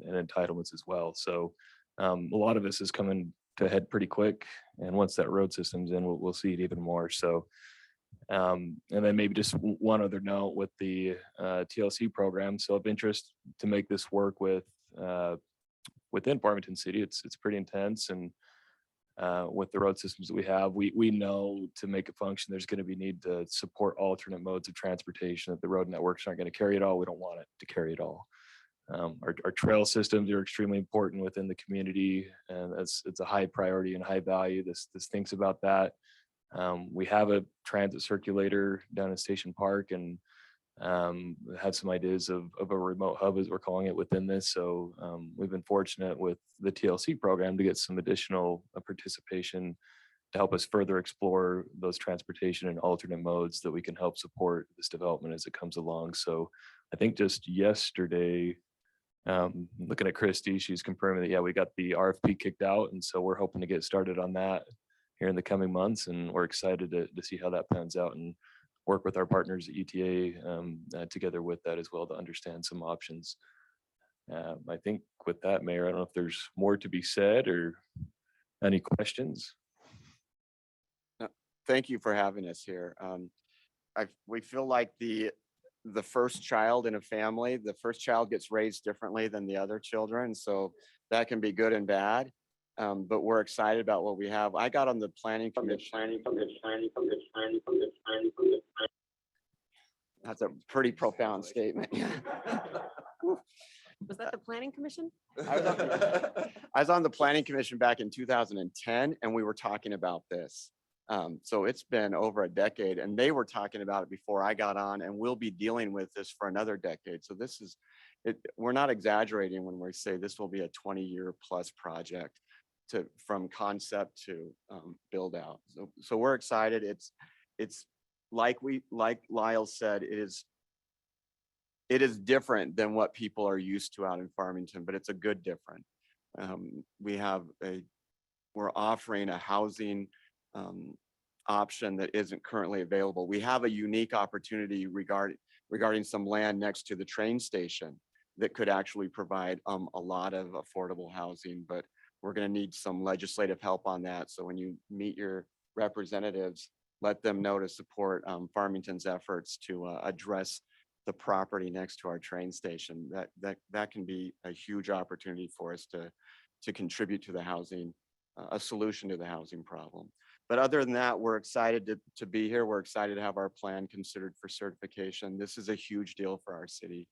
entitlements as well. So a lot of this is coming to a head pretty quick, and once that road system's in, we'll see it even more. So and then maybe just one other note with the TLC program. So of interest to make this work within Farmington City, it's pretty intense, and with the road systems that we have, we know to make it function, there's going to be need to support alternate modes of transportation. That the road networks aren't going to carry it all. We don't want it to carry it all. Our trail systems are extremely important within the community, and it's a high priority and high value. This thinks about that. We have a transit circulator down in Station Park, and had some ideas of a remote hub, as we're calling it, within this. So we've been fortunate with the TLC program to get some additional participation to help us further explore those transportation and alternate modes that we can help support this development as it comes along. So I think just yesterday, looking at Christy, she's confirming that, yeah, we got the RFP kicked out. And so we're hoping to get started on that here in the coming months. And we're excited to see how that pans out and work with our partners at ETA together with that as well to understand some options. I think with that, Mayor, I don't know if there's more to be said or any questions. Thank you for having us here. We feel like the first child in a family, the first child gets raised differently than the other children. So that can be good and bad. But we're excited about what we have. I got on the planning commission. That's a pretty profound statement. Was that the planning commission? I was on the planning commission back in 2010, and we were talking about this. So it's been over a decade, and they were talking about it before I got on, and we'll be dealing with this for another decade. So this is, we're not exaggerating when we say this will be a 20-year plus project from concept to build out. So we're excited. It's like Lyle said, it is different than what people are used to out in Farmington, but it's a good different. We're offering a housing option that isn't currently available. We have a unique opportunity regarding some land next to the train station that could actually provide a lot of affordable housing, but we're going to need some legislative help on that. So when you meet your representatives, let them know to support Farmington's efforts to address the property next to our train station. That can be a huge opportunity for us to contribute to the housing, a solution to the housing problem. But other than that, we're excited to be here. We're excited to have our plan considered for certification. This is a huge deal for our city,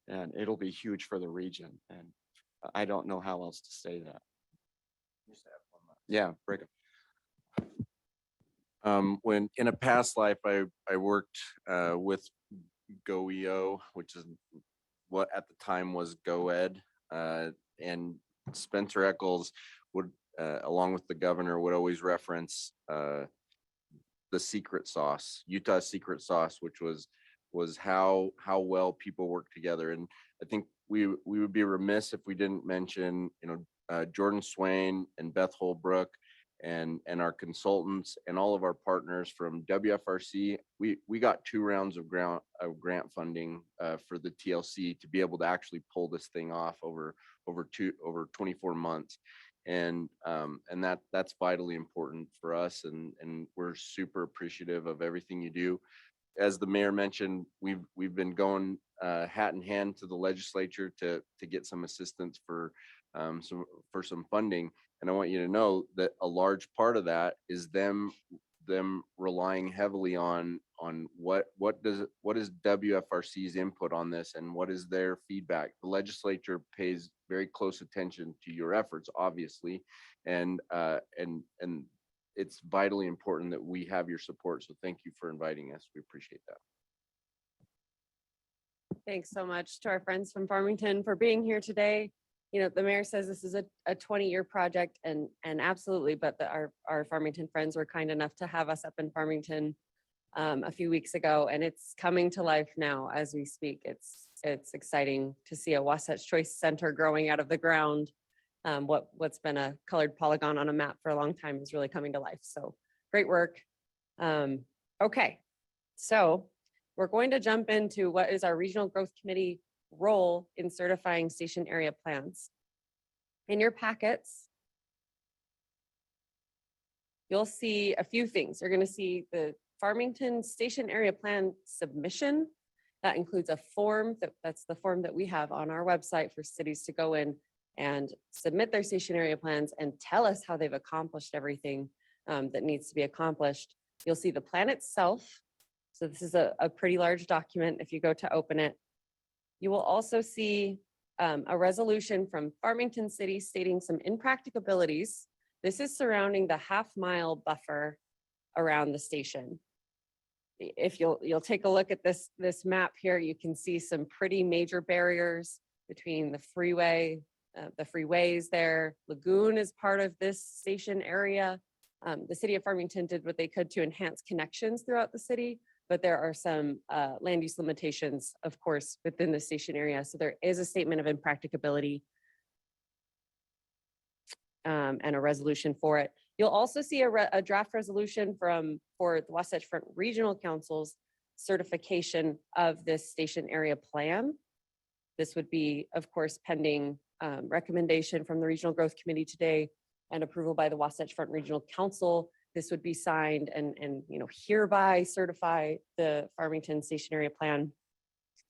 and it'll be huge for the region. And I don't know how else to say that. Yeah, Brigham. When in a past life, I worked with GoEO, which is what at the time was GoEd, and Spencer Eccles would, along with the governor, would always reference the secret sauce, Utah's secret sauce, which was how well people work together. And I think we would be remiss if we didn't mention, Jordan Swain and Beth Holbrook and our consultants and all of our partners from WFRC. We got 2 rounds of grant funding for the TLC to be able to actually pull this thing off over 24 months. And that's vitally important for us. And we're super appreciative of everything you do. As the mayor mentioned, we've been going hat in hand to the legislature to get some assistance for some funding. And I want you to know that a large part of that is them relying heavily on what is WFRC's input on this and what is their feedback. The legislature pays very close attention to your efforts, obviously, and it's vitally important that we have your support. So thank you for inviting us. We appreciate that. Thanks so much to our friends from Farmington for being here today. The mayor says this is a 20-year project, and absolutely, but our Farmington friends were kind enough to have us up in Farmington a few weeks ago, and it's coming to life now as we speak. It's exciting to see a Wasatch Choice Center growing out of the ground. What's been a colored polygon on a map for a long time is really coming to life. So great work. Okay, so we're going to jump into what is our Regional Growth Committee role in certifying station area plans. In your packets, you'll see a few things. You're going to see the Farmington Station Area Plan submission. That includes a form that's the form that we have on our website for cities to go in and submit their station area plans and tell us how they've accomplished everything that needs to be accomplished. You'll see the plan itself. So this is a pretty large document if you go to open it. You will also see a resolution from Farmington City stating some impracticabilities. This is surrounding the half-mile buffer around the station. If you'll take a look at this map here, you can see some pretty major barriers between the freeway, the freeways there. Lagoon is part of this station area. The city of Farmington did what they could to enhance connections throughout the city, but there are some land use limitations, of course, within the station area. So there is a statement of impracticability and a resolution for it. You'll also see a draft resolution for the Wasatch Front Regional Council's certification of this station area plan. This would be, of course, pending recommendation from the Regional Growth Committee today and approval by the Wasatch Front Regional Council. This would be signed and hereby certify the Farmington Station Area Plan.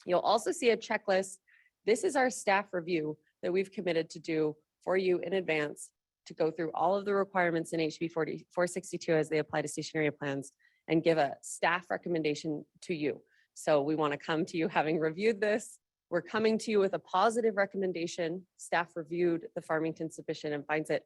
You'll also see a checklist. This is our staff review that we've committed to do for you in advance to go through all of the requirements in HB 462 as they apply to station area plans and give a staff recommendation to you. So we want to come to you having reviewed this. We're coming to you with a positive recommendation. Staff reviewed the Farmington submission and finds it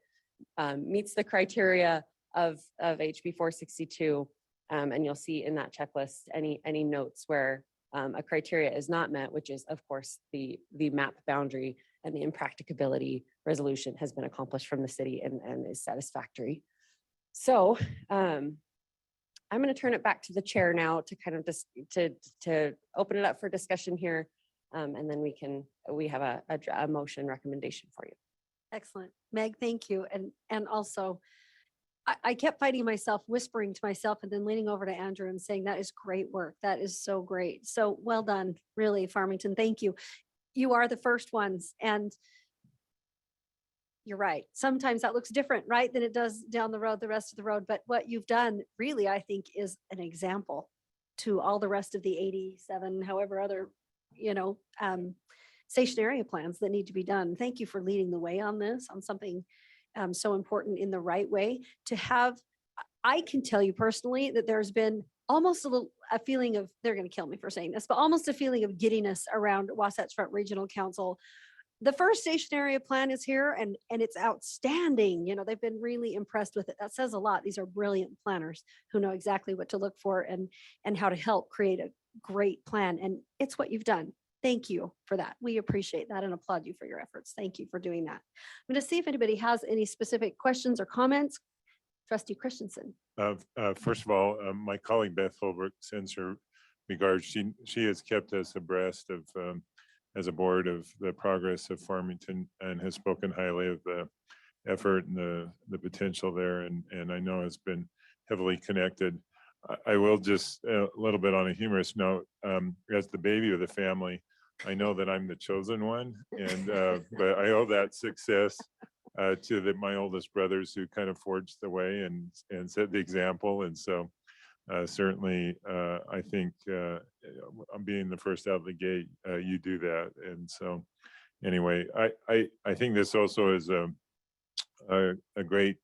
meets the criteria of HB 462. And you'll see in that checklist any notes where a criteria is not met, which is, of course, the map boundary and the impracticability resolution has been accomplished from the city and is satisfactory. So I'm going to turn it back to the chair now to kind of just to open it up for discussion here. And then we have a motion recommendation for you. Excellent. Meg, thank you. And also, I kept fighting myself, whispering to myself, and then leaning over to Andrew and saying, that is great work. That is so great. So well done, really, Farmington. Thank you. You are the first ones. And you're right. Sometimes that looks different, right, than it does down the road, the rest of the road. But what you've done really, I think, is an example to all the rest of the 87, however other station area plans that need to be done. Thank you for leading the way on this, on something so important in the right way to have. I can tell you personally that there's been almost a feeling of, they're going to kill me for saying this, but almost a feeling of giddiness around Wasatch Front Regional Council. The first station area plan is here and it's outstanding. They've been really impressed with it. That says a lot. These are brilliant planners who know exactly what to look for and how to help create a great plan. And it's what you've done. Thank you for that. We appreciate that and applaud you for your efforts. Thank you for doing that. I'm going to see if anybody has any specific questions or comments. Trustee Christensen. First of all, my colleague Beth Holbrook sends her regards. She has kept us abreast of, as a board, of the progress of Farmington and has spoken highly of the effort and the potential there. And I know it's been heavily connected. I will just a little bit on a humorous note, as the baby of the family, I know that I'm the chosen one, and but I owe that success to my oldest brothers who kind of forged the way and set the example. And so certainly I think I'm being the first out of the gate, you do that. And so anyway, I think this also is a great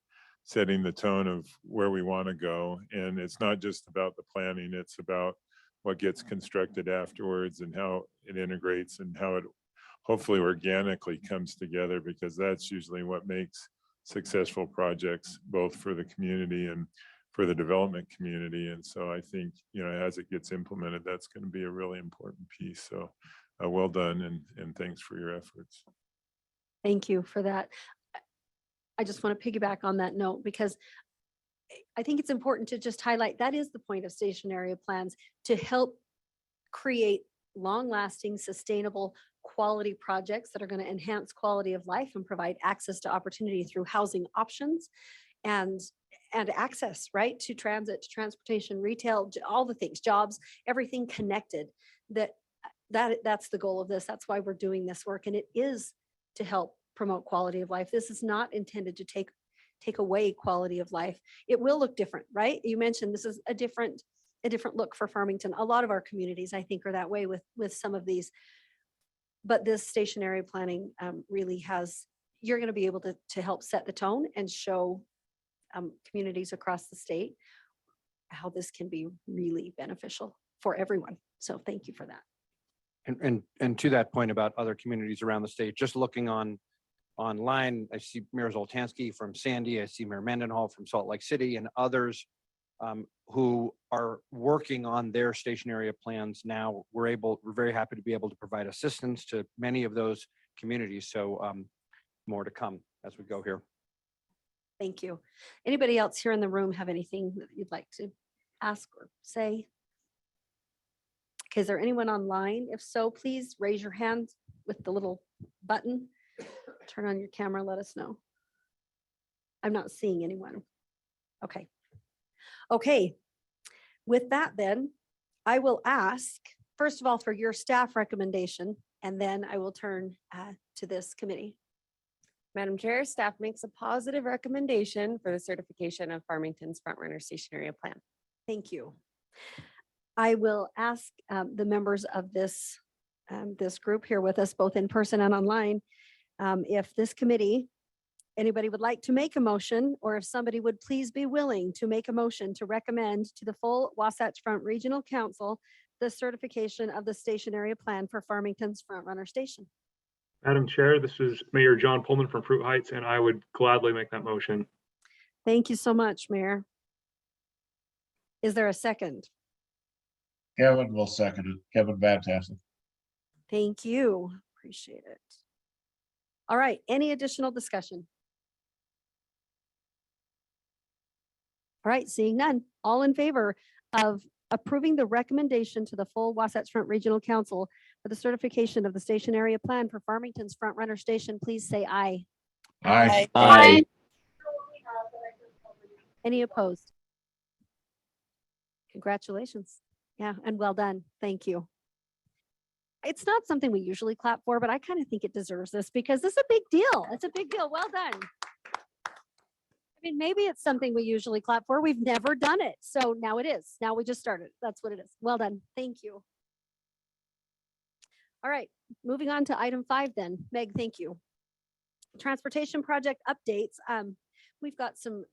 setting the tone of where we want to go. And it's not just about the planning, it's about what gets constructed afterwards and how it integrates and how it hopefully organically comes together, because that's usually what makes successful projects, both for the community and for the development community. And so I think, as it gets implemented, that's going to be a really important piece. So well done, and thanks for your efforts. Thank you for that. I just want to piggyback on that note, because I think it's important to just highlight that is the point of station area plans, to help create long-lasting, sustainable, quality projects that are going to enhance quality of life and provide access to opportunity through housing options and access, right, to transit, to transportation, retail, all the things, jobs, everything connected. That's the goal of this. That's why we're doing this work, and it is to help promote quality of life. This is not intended to take away quality of life. It will look different, right? You mentioned this is a different look for Farmington. A lot of our communities, I think, are that way with some of these. But this station area planning really has, you're going to be able to help set the tone and show communities across the state how this can be really beneficial for everyone. So thank you for that. And to that point about other communities around the state, just looking online, I see Mayor Zoltansky from Sandy, I see Mayor Mendenhall from Salt Lake City, and others who are working on their station area plans now. We're very happy to be able to provide assistance to many of those communities. So more to come as we go here. Thank you. Anybody else here in the room have anything that you'd like to ask or say? Okay, is there anyone online? If so, please raise your hand with the little button. Turn on your camera, let us know. I'm not seeing anyone. Okay. Okay. With that then, I will ask, first of all, for your staff recommendation, and then I will turn to this committee. Madam Chair, staff makes a positive recommendation for the certification of Farmington's Front Runner Station Area Plan. Thank you. I will ask the members of this group here with us, both in person and online, if this committee, anybody would like to make a motion, or if somebody would please be willing to make a motion to recommend to the full Wasatch Front Regional Council the certification of the station area plan for Farmington's Front Runner Station. Madam Chair, this is Mayor John Pullman from Fruit Heights, and I would gladly make that motion. Thank you so much, Mayor. Is there a second? Kevin will second it. Kevin Fantastic. Thank you. Appreciate it. All right. Any additional discussion? All right. Seeing none. All in favor of approving the recommendation to the full Wasatch Front Regional Council for the certification of the station area plan for Farmington's Front Runner Station, please say aye. Aye. Aye. Any opposed? Congratulations. Yeah, and well done. Thank you. It's not something we usually clap for, but I kind of think it deserves this because this is a big deal. It's a big deal. Well done. I mean, maybe it's something we usually clap for. We've never done it. So now it is. Now we just started. That's what it is. Well done. Thank you. All right, moving on to item 5 then. Meg, thank you. Transportation project updates. We've got some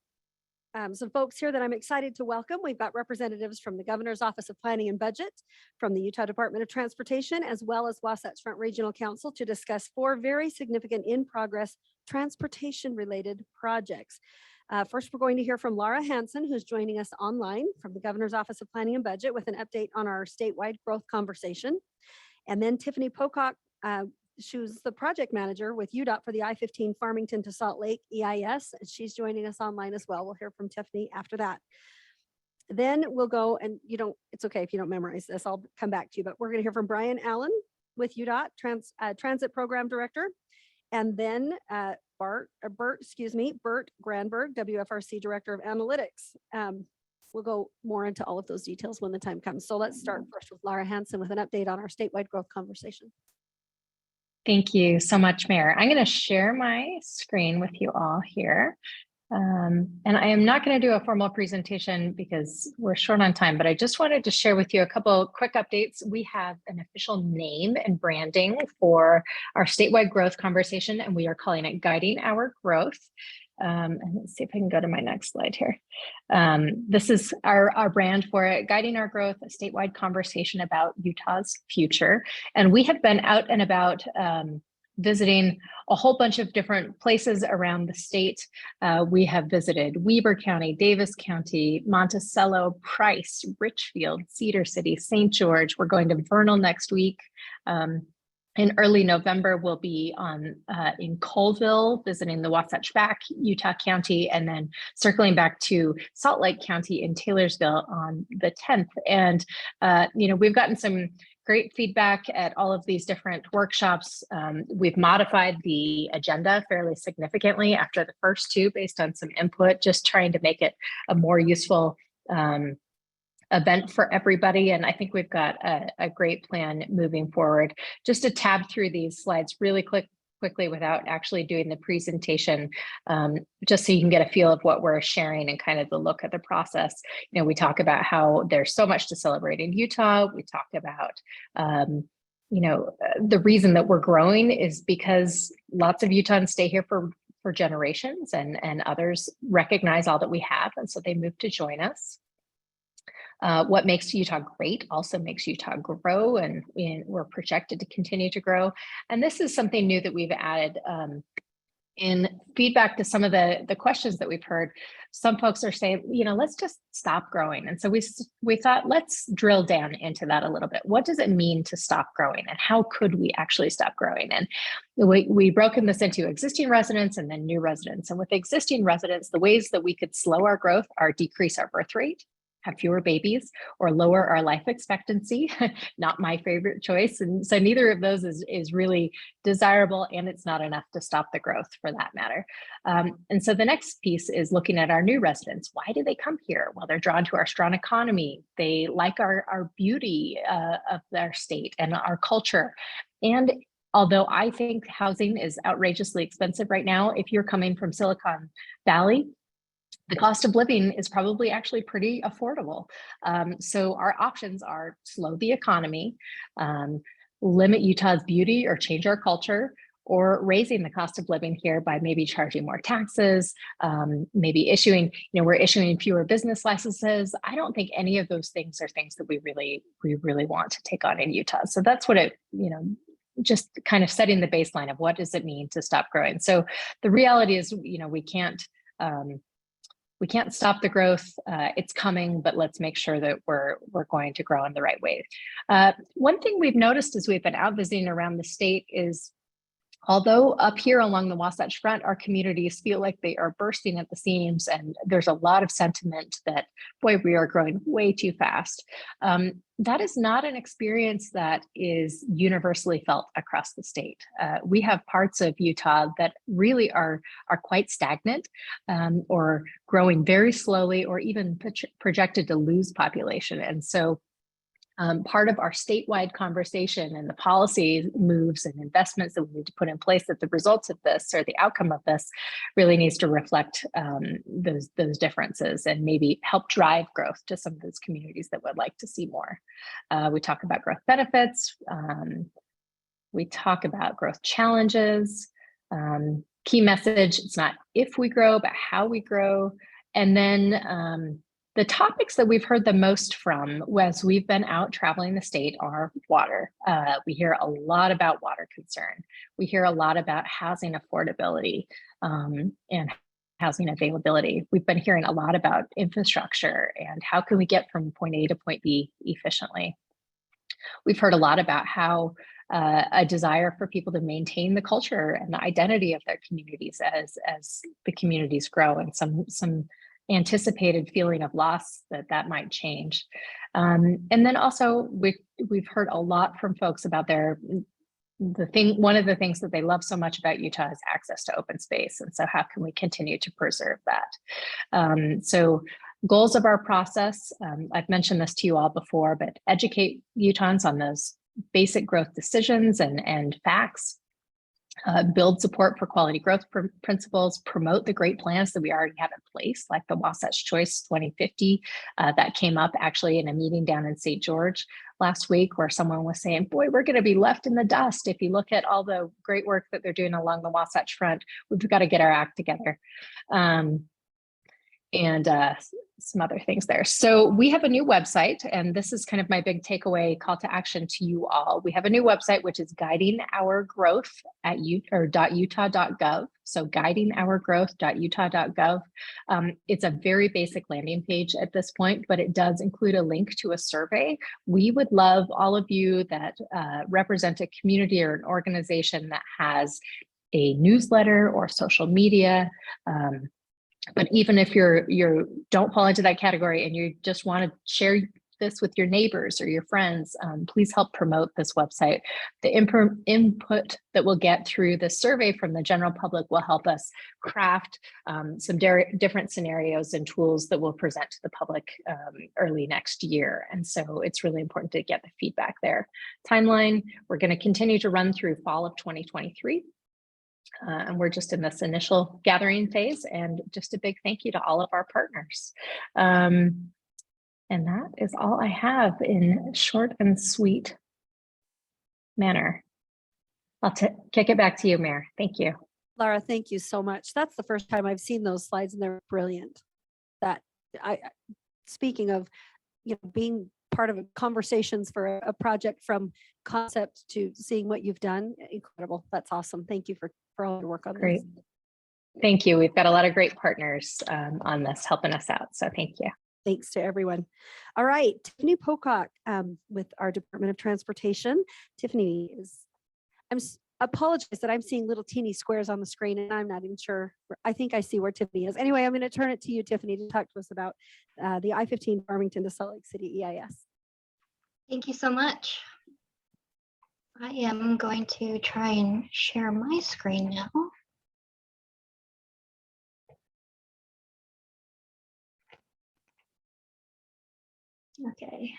folks here that I'm excited to welcome. We've got representatives from the Governor's Office of Planning and Budget, from the Utah Department of Transportation, as well as Wasatch Front Regional Council to discuss 4 very significant in-progress transportation-related projects. First, we're going to hear from Laura Hansen, who's joining us online from the Governor's Office of Planning and Budget with an update on our statewide growth conversation. And then Tiffany Pocock, she's the project manager with UDOT for the I-15 Farmington to Salt Lake EIS. And she's joining us online as well. We'll hear from Tiffany after that. Then we'll go, and it's okay if you don't memorize this, I'll come back to you, but we're going to hear from Brian Allen with UDOT, Transit Program Director. And then Bert Granberg, WFRC Director of Analytics. We'll go more into all of those details when the time comes. So let's start first with Laura Hansen with an update on our statewide growth conversation. Thank you so much, Mayor. I'm going to share my screen with you all here. And I am not going to do a formal presentation because we're short on time, but I just wanted to share with you a couple quick updates. We have an official name and branding for our statewide growth conversation, and we are calling it Guiding Our Growth. And let's see if I can go to my next slide here. This is our brand for it, Guiding Our Growth, a statewide conversation about Utah's future. And we have been out and about visiting a whole bunch of different places around the state. We have visited Weber County, Davis County, Monticello, Price, Richfield, Cedar City, St. George. We're going to Vernal next week. In early November, we'll be in Colville, visiting the Wasatch Back, Utah County, and then circling back to Salt Lake County in Taylorsville on the 10th. And, we've gotten some great feedback at all of these different workshops. We've modified the agenda fairly significantly after the first 2 based on some input, just trying to make it a more useful event for everybody. And I think we've got a great plan moving forward. Just to tab through these slides really quickly without actually doing the presentation, just so you can get a feel of what we're sharing and kind of the look at the process. We talk about how there's so much to celebrate in Utah. We talk about the reason that we're growing is because lots of Utahns stay here for generations, and others recognize all that we have, and so they move to join us. What makes Utah great also makes Utah grow, and we're projected to continue to grow. And this is something new that we've added in feedback to some of the questions that we've heard. Some folks are saying, let's just stop growing. And so we thought, let's drill down into that a little bit. What does it mean to stop growing, and how could we actually stop growing? And we broken this into existing residents and then new residents. And with existing residents, the ways that we could slow our growth are decrease our birth rate, have fewer babies, or lower our life expectancy. Not my favorite choice. And so neither of those is really desirable, and it's not enough to stop the growth for that matter. And so the next piece is looking at our new residents. Why do they come here? Well, they're drawn to our strong economy. They like our beauty of our state and our culture. And although I think housing is outrageously expensive right now, if you're coming from Silicon Valley, the cost of living is probably actually pretty affordable. So our options are slow the economy, limit Utah's beauty or change our culture, or raising the cost of living here by maybe charging more taxes, maybe issuing, we're issuing fewer business licenses. I don't think any of those things are things that we really want to take on in Utah. So that's what just kind of setting the baseline of what does it mean to stop growing. So the reality is, we can't stop the growth. It's coming, but let's make sure that we're going to grow in the right way. One thing we've noticed as we've been out visiting around the state is, although up here along the Wasatch Front, our communities feel like they are bursting at the seams, and there's a lot of sentiment that, boy, we are growing way too fast. That is not an experience that is universally felt across the state. We have parts of Utah that really are quite stagnant, or growing very slowly, or even projected to lose population. And so part of our statewide conversation and the policy moves and investments that we need to put in place, that the results of this or the outcome of this really needs to reflect those differences and maybe help drive growth to some of those communities that would like to see more. We talk about growth benefits. We talk about growth challenges. Key message, it's not if we grow, but how we grow. And then the topics that we've heard the most from as we've been out traveling the state are water. We hear a lot about water concern. We hear a lot about housing affordability and housing availability. We've been hearing a lot about infrastructure and how can we get from point A to point B efficiently. We've heard a lot about how a desire for people to maintain the culture and the identity of their communities as the communities grow, and some anticipated feeling of loss that might change. And then also we've heard a lot from folks about one of the things that they love so much about Utah is access to open space. And so how can we continue to preserve that? So goals of our process, I've mentioned this to you all before, but educate Utahns on those basic growth decisions and facts, build support for quality growth principles, promote the great plans that we already have in place, like the Wasatch Choice 2050 that came up actually in a meeting down in St. George last week, where someone was saying, boy, we're going to be left in the dust if you look at all the great work that they're doing along the Wasatch Front. We've got to get our act together. And some other things there. So we have a new website, and this is kind of my big takeaway call to action to you all. We have a new website, which is guiding our growth at .utah.gov. So guidingourgrowth.utah.gov. It's a very basic landing page at this point, but it does include a link to a survey. We would love all of you that represent a community or an organization that has a newsletter or social media, but even if you don't fall into that category and you just want to share this with your neighbors or your friends, please help promote this website. The input that we'll get through the survey from the general public will help us craft some different scenarios and tools that we'll present to the public early next year. And so it's really important to get the feedback there. Timeline, we're going to continue to run through fall of 2023. And we're just in this initial gathering phase, and just a big thank you to all of our partners. And that is all I have in short and sweet manner. I'll kick it back to you, Mayor. Thank you. Lara, thank you so much. That's the first time I've seen those slides, and they're brilliant. Speaking of, being part of conversations for a project from concept to seeing what you've done, incredible. That's awesome. Thank you for all your work on Great. this. Thank you. We've got a lot of great partners on this helping us out. So thank you. Thanks to everyone. All right, Tiffany Pocock with our Department of Transportation. Tiffany apologize that I'm seeing little teeny squares on the screen and I'm not even sure. I think I see where Tiffany is. Anyway, I'm going to turn it to you, Tiffany, to talk to us about the I-15 Farmington to Salt Lake City EIS. Thank you so much. I am going to try and share my screen now. Okay.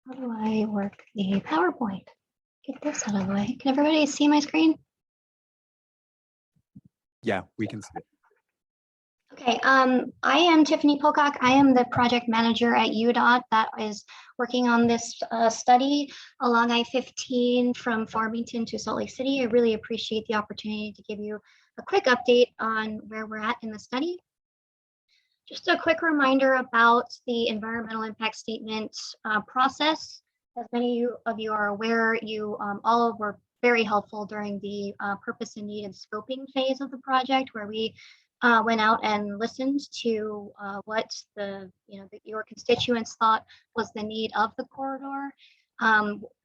How do I work the PowerPoint? Get this out of the way. Can everybody see my screen? Yeah, we can see it. Okay, I am Tiffany Pocock. I am the project manager at UDOT that is working on this study along I-15 from Farmington to Salt Lake City. I really appreciate the opportunity to give you a quick update on where we're at in the study. Just a quick reminder about the environmental impact statement process. As many of you are aware, you all were very helpful during the purpose and need and scoping phase of the project, where we went out and listened to what your constituents thought was the need of the corridor.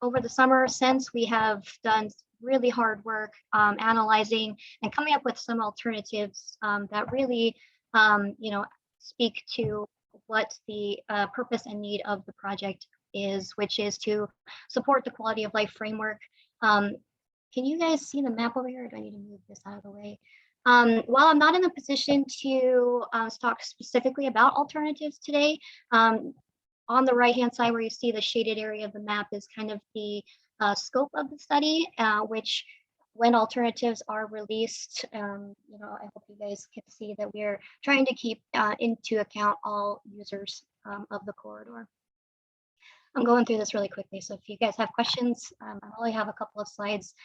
Over the summer since, we have done really hard work analyzing and coming up with some alternatives that really speak to what the purpose and need of the project is, which is to support the quality of life framework. Can you guys see the map over here, or do I need to move this out of the way? While I'm not in a position to talk specifically about alternatives today, on the right-hand side where you see the shaded area of the map is kind of the scope of the study, which when alternatives are released, I hope you guys can see that we're trying to keep into account all users of the corridor. I'm going through this really quickly, so if you guys have questions, I only have a couple of slides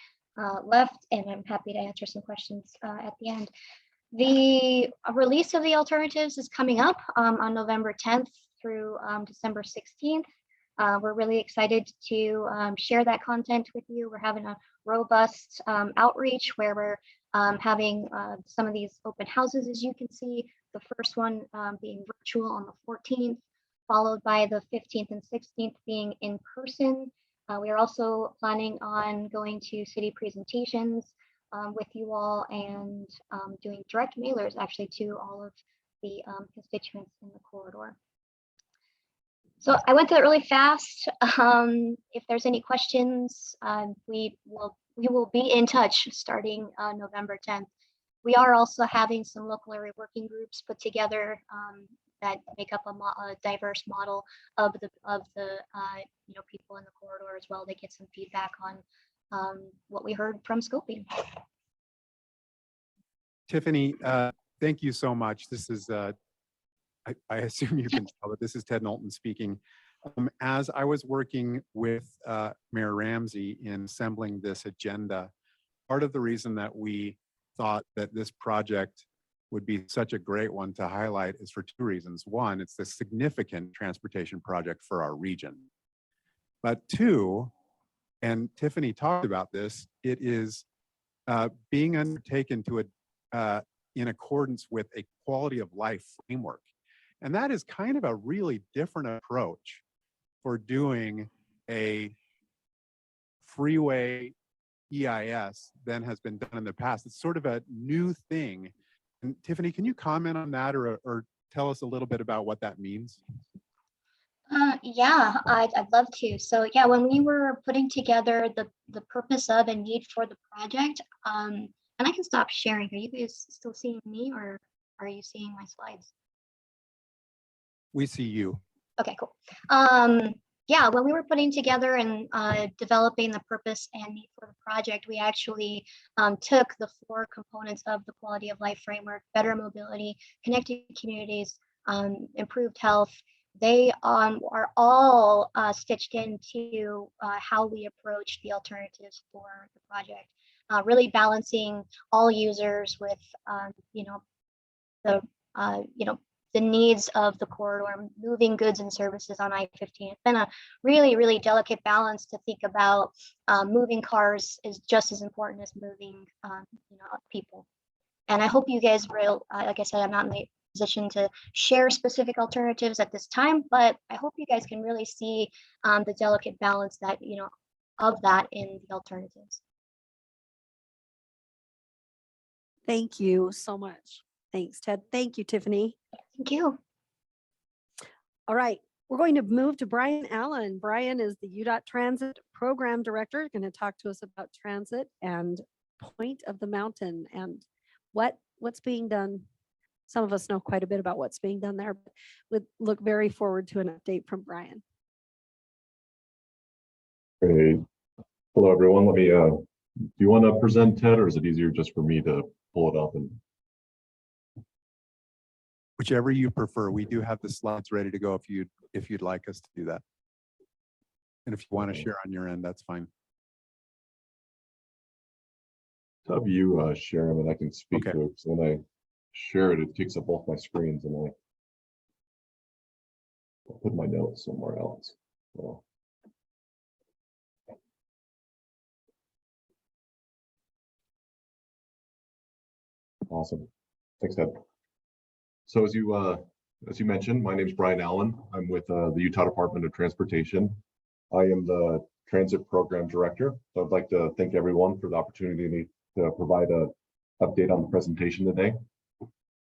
left, and I'm happy to answer some questions at the end. The release of the alternatives is coming up on November 10th through December 16th. We're really excited to share that content with you. We're having a robust outreach where we're having some of these open houses, as you can see, the first one being virtual on the 14th, followed by the 15th and 16th being in person. We are also planning on going to city presentations with you all and doing direct mailers actually to all of the constituents in the corridor. So I went through it really fast. If there's any questions, we will be in touch starting November 10th. We are also having some local area working groups put together that make up a diverse model of the people in the corridor as well. They get some feedback on what we heard from scoping. Tiffany, thank you so much. This is, I assume you can tell, but this is Ted Knowlton speaking. As I was working with Mayor Ramsey in assembling this agenda, part of the reason that we thought that this project would be such a great one to highlight is for two reasons. One, it's a significant transportation project for our region. But two, and Tiffany talked about this, it is being undertaken to in accordance with a quality of life framework. And that is kind of a really different approach for doing a freeway EIS than has been done in the past. It's sort of a new thing. And Tiffany, can you comment on that or tell us a little bit about what that means? Yeah, I'd love to. So yeah, when we were putting together the purpose of and need for the project, and I can stop sharing. Are you guys still seeing me or are you seeing my slides? We see you. Okay, cool. Yeah, when we were putting together and developing the purpose and need for the project, we actually took the 4 components of the quality of life framework: better mobility, connected communities, improved health. They are all stitched into how we approach the alternatives for the project, really balancing all users with, the needs of the corridor, moving goods and services on I-15. It's been a really, really delicate balance to think about. Moving cars is just as important as moving, people. And I hope you guys will, like I said, I'm not in the position to share specific alternatives at this time, but I hope you guys can really see the delicate balance that, of that in the alternatives. Thank you so much. Thanks, Ted. Thank you, Tiffany. Thank you. All right, we're going to move to Brian Allen. Brian is the UDOT Transit Program Director, going to talk to us about transit and Point of the Mountain and what's being done. Some of us know quite a bit about what's being done there, but would look very forward to an update from Brian. Great. Hello, everyone. Let me, do you want to present, Ted, or is it easier just for me to pull it up? And Whichever you prefer. We do have the slides ready to go if you'd like us to do that. And if you want to share on your end, that's fine. Have you share them and I can speak Okay. to it. So when I share it, it takes up both my screens and I'll put my notes somewhere else. So. Awesome. Thanks, Ted. So as you mentioned, my name is Brian Allen. I'm with the Utah Department of Transportation. I am the Transit Program Director. So I'd like to thank everyone for the opportunity to provide an update on the presentation today.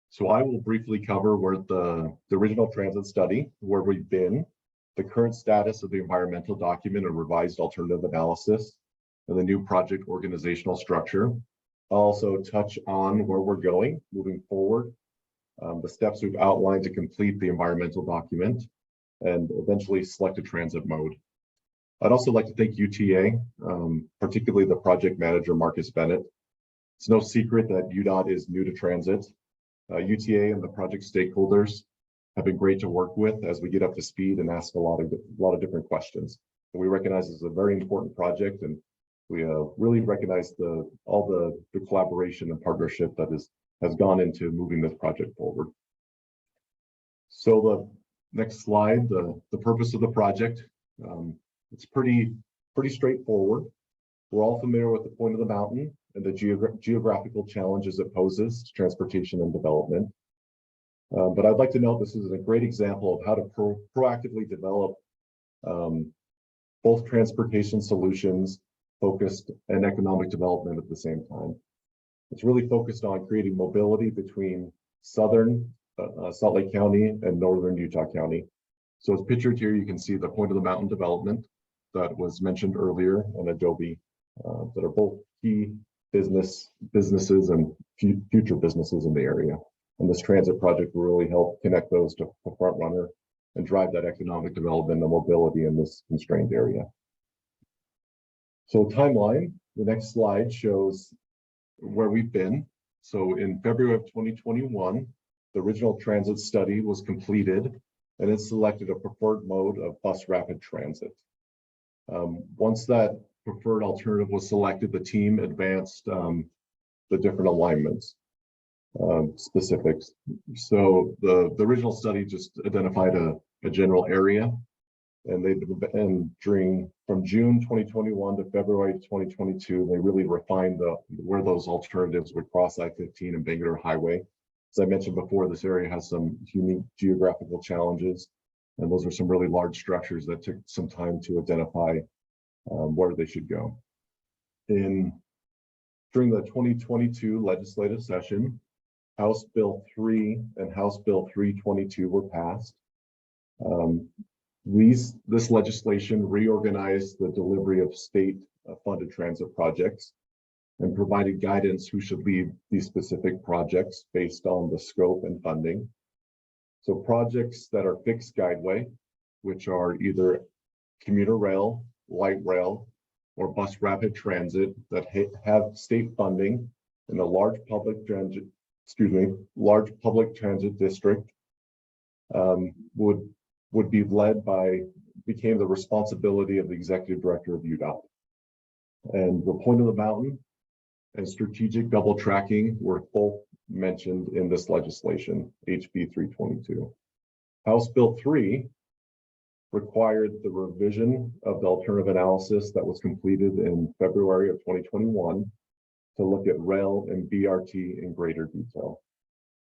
So I will briefly cover where the original transit study, where we've been, the current status of the environmental document and revised alternative analysis, and the new project organizational structure. I'll also touch on where we're going moving forward, the steps we've outlined to complete the environmental document, and eventually select a transit mode. I'd also like to thank UTA, particularly the project manager, Marcus Bennett. It's no secret that UDOT is new to transit. UTA and the project stakeholders have been great to work with as we get up to speed and ask a lot of different questions. So we recognize this is a very important project, and we really recognize all the collaboration and partnership that has gone into moving this project forward. So the next slide, the purpose of the project, it's pretty straightforward. We're all familiar with the point of the mountain and the geographical challenges it poses to transportation and development. But I'd like to note this is a great example of how to proactively develop both transportation solutions focused and economic development at the same time. It's really focused on creating mobility between southern Salt Lake County and northern Utah County. So as pictured here, you can see the point of the mountain development that was mentioned earlier, and Adobe that are both key businesses and future businesses in the area. And this transit project will really help connect those to Front Runner and drive that economic development and mobility in this constrained area. So timeline, the next slide shows where we've been. So in February of 2021, the original transit study was completed, and it selected a preferred mode of bus rapid transit. Once that preferred alternative was selected, the team advanced the different alignments, specifics. So the original study just identified a general area, and from June 2021 to February 2022, they really refined where those alternatives would cross I-15 and Bangerter Highway. As I mentioned before, this area has some unique geographical challenges, and those are some really large structures that took some time to identify where they should go. During the 2022 legislative session, House Bill 3 and House Bill 322 were passed. This legislation reorganized the delivery of state-funded transit projects and provided guidance who should lead these specific projects based on the scope and funding. So projects that are fixed guideway, which are either commuter rail, light rail, or bus rapid transit that have state funding in a large public transit district, became the responsibility of the executive director of UDOT. And the point of the mountain and strategic double tracking were both mentioned in this legislation, HB 322. House Bill 3 required the revision of the alternative analysis that was completed in February of 2021 to look at rail and BRT in greater detail.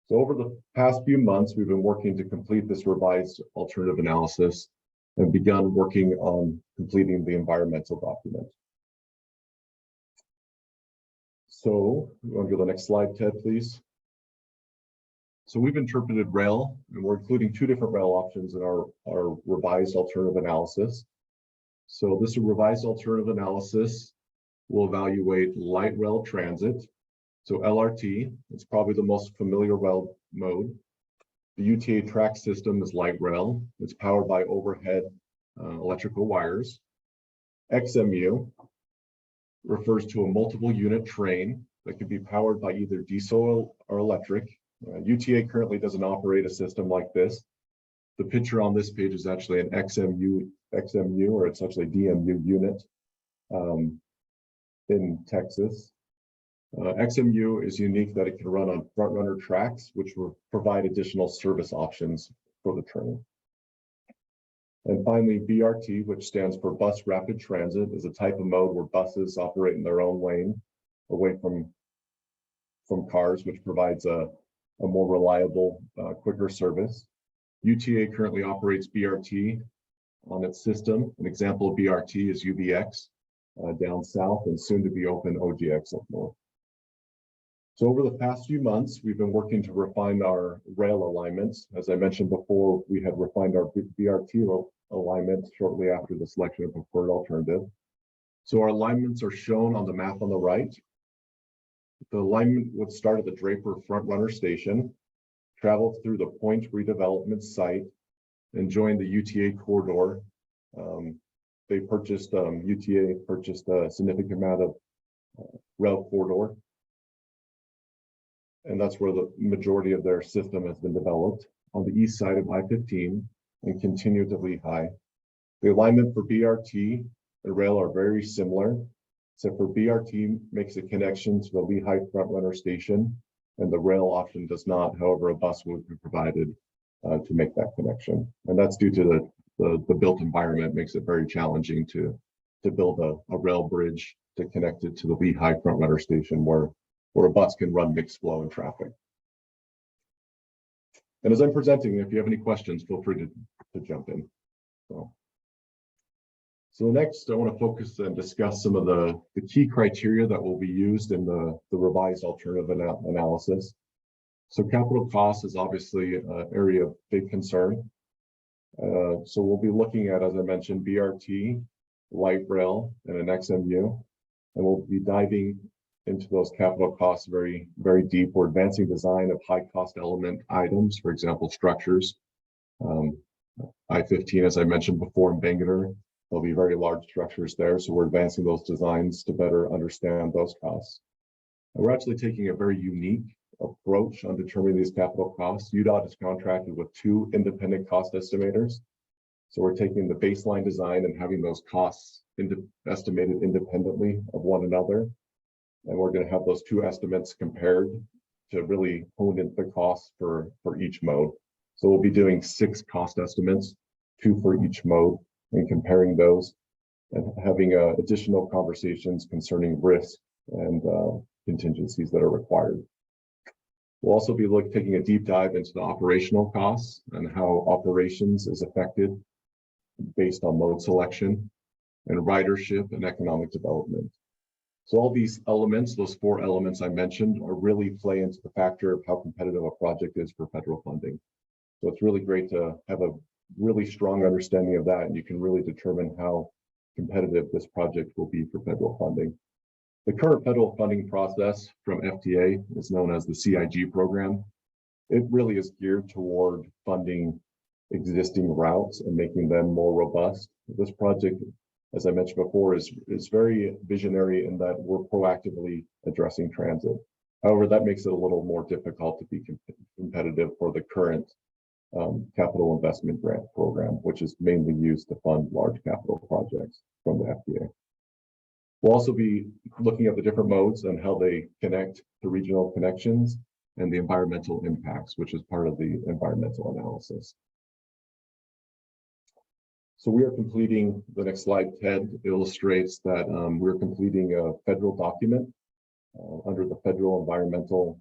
So over the past few months, we've been working to complete this revised alternative analysis and begun working on completing the environmental document. So you want to go to the next slide, Ted, please. So we've interpreted rail, and we're including two different rail options in our revised alternative analysis. So this revised alternative analysis will evaluate light rail transit. So LRT, it's probably the most familiar rail mode. The UTA track system is light rail. It's powered by overhead electrical wires. XMU refers to a multiple unit train that can be powered by either diesel or electric. UTA currently doesn't operate a system like this. The picture on this page is actually an XMU, or it's actually a DMU unit in Texas. XMU is unique that it can run on front runner tracks, which will provide additional service options for the train. And finally, BRT, which stands for Bus Rapid Transit, is a type of mode where buses operate in their own lane away from cars, which provides a more reliable, quicker service. UTA currently operates BRT on its system. An example of BRT is UBX down south, and soon to be open OGX up north. So over the past few months, we've been working to refine our rail alignments. As I mentioned before, we had refined our BRT alignment shortly after the selection of preferred alternative. So our alignments are shown on the map on the right. The alignment would start at the Draper Front Runner Station, travel through the Point redevelopment site, and join the UTA corridor. UTA purchased a significant amount of rail corridor, and that's where the majority of their system has been developed. on the east side of I-15 and continue to Lehigh. The alignment for BRT and rail are very similar, except for BRT makes a connection to the Lehigh front runner station, and the rail option does not. However, a bus would be provided to make that connection. And that's due to the built environment makes it very challenging to build a rail bridge to connect it to the Lehigh front runner station where a bus can run mixed flow and traffic. And as I'm presenting, if you have any questions, feel free to jump in. So next, I want to focus and discuss some of the key criteria that will be used in the revised alternative analysis. So capital cost is obviously an area of big concern. So we'll be looking at, as I mentioned, BRT, light rail, and an XMU. And we'll be diving into those capital costs very, very deep. We're advancing design of high cost element items, for example, structures. I-15, as I mentioned before, in Bangalore, there'll be very large structures there. So we're advancing those designs to better understand those costs. And we're actually taking a very unique approach on determining these capital costs. UDOT is contracted with 2 independent cost estimators. So we're taking the baseline design and having those costs estimated independently of one another. And we're going to have those 2 estimates compared to really hone in the costs for each mode. So we'll be doing 6 cost estimates, 2 for each mode, and comparing those and having additional conversations concerning risk and contingencies that are required. We'll also be taking a deep dive into the operational costs and how operations is affected based on mode selection and ridership and economic development. So all these elements, those 4 elements I mentioned, are really play into the factor of how competitive a project is for federal funding. So it's really great to have a really strong understanding of that, and you can really determine how competitive this project will be for federal funding. The current federal funding process from FTA is known as the CIG program. It really is geared toward funding existing routes and making them more robust. This project, as I mentioned before, is very visionary in that we're proactively addressing transit. However, that makes it a little more difficult to be competitive for the current capital investment grant program, which is mainly used to fund large capital projects from the FTA. We'll also be looking at the different modes and how they connect to regional connections and the environmental impacts, which is part of the environmental analysis. So we are completing, the next slide, Ted, illustrates that we're completing a federal document under the federal environmental,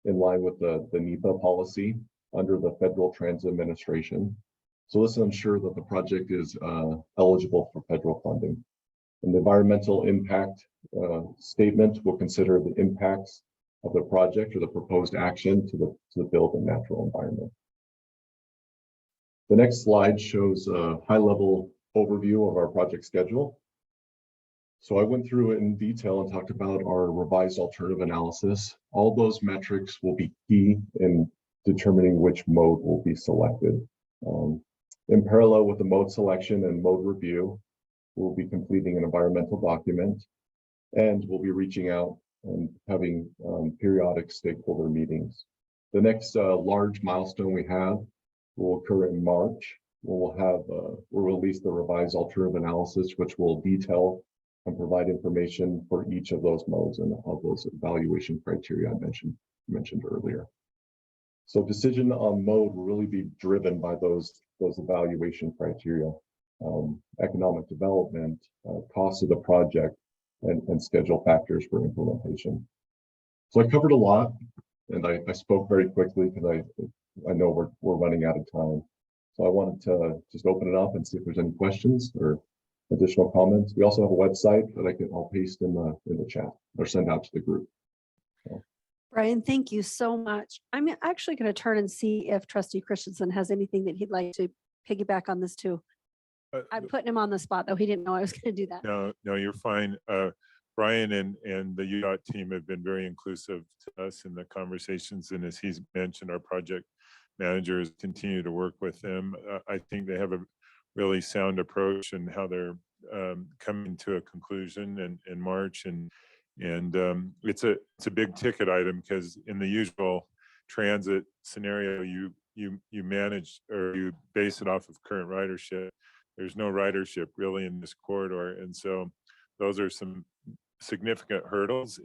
in line with the NEPA policy under the Federal Transit Administration. So this will ensure that the project is eligible for federal funding. And the environmental impact statement will consider the impacts of the project or the proposed action to the built and natural environment. The next slide shows a high-level overview of our project schedule. So I went through it in detail and talked about our revised alternative analysis. All those metrics will be key in determining which mode will be selected. In parallel with the mode selection and mode review, we'll be completing an environmental document, and we'll be reaching out and having periodic stakeholder meetings. The next large milestone we have will occur in March. We'll release the revised alternative analysis, which will detail and provide information for each of those modes and all those evaluation criteria I mentioned earlier. So decision on mode will really be driven by those evaluation criteria, economic development, cost of the project, and schedule factors for implementation. So I covered a lot, and I spoke very quickly because I know we're running out of time. So I wanted to just open it up and see if there's any questions or additional comments. We also have a website that I'll paste in the chat or send out to the group. Brian, thank you so much. I'm actually going to turn and see if Trustee Christensen has anything that he'd like to piggyback on this too. I'm putting him on the spot, though. He didn't know I was going to do that. No, you're fine. Brian and the UDOT team have been very inclusive to us in the conversations. And as he's mentioned, our project managers continue to work with them. I think they have a really sound approach and how they're coming to a conclusion in March. And it's a big ticket item because in the usual transit scenario, you manage or you base it off of current ridership. There's no ridership really in this corridor. And so those are some significant hurdles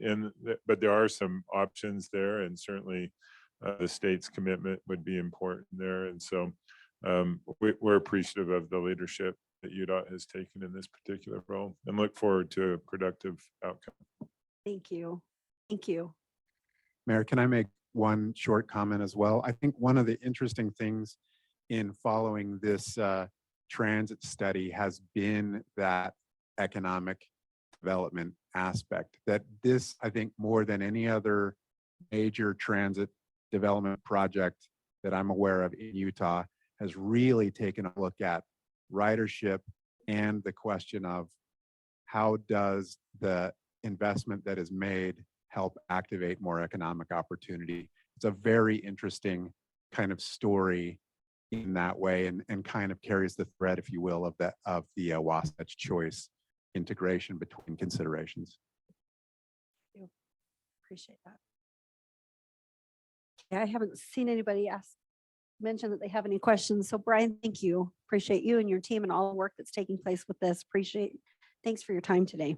but there are some options there, and certainly the state's commitment would be important there. And so we're appreciative of the leadership that UDOT has taken in this particular role and look forward to a productive outcome. Thank you. Thank you. Mayor, can I make one short comment as well? I think one of the interesting things in following this transit study has been that economic development aspect. That this, I think, more than any other major transit development project that I'm aware of in Utah, has really taken a look at ridership and the question of how does the investment that is made help activate more economic opportunity. It's a very interesting kind of story in that way, and kind of carries the thread, if you will, of the Wasatch Choice integration between considerations. Appreciate that. Yeah, I haven't seen anybody mention that they have any questions. So Brian, thank you. Appreciate you and your team and all the work that's taking place with this. Thanks for your time today.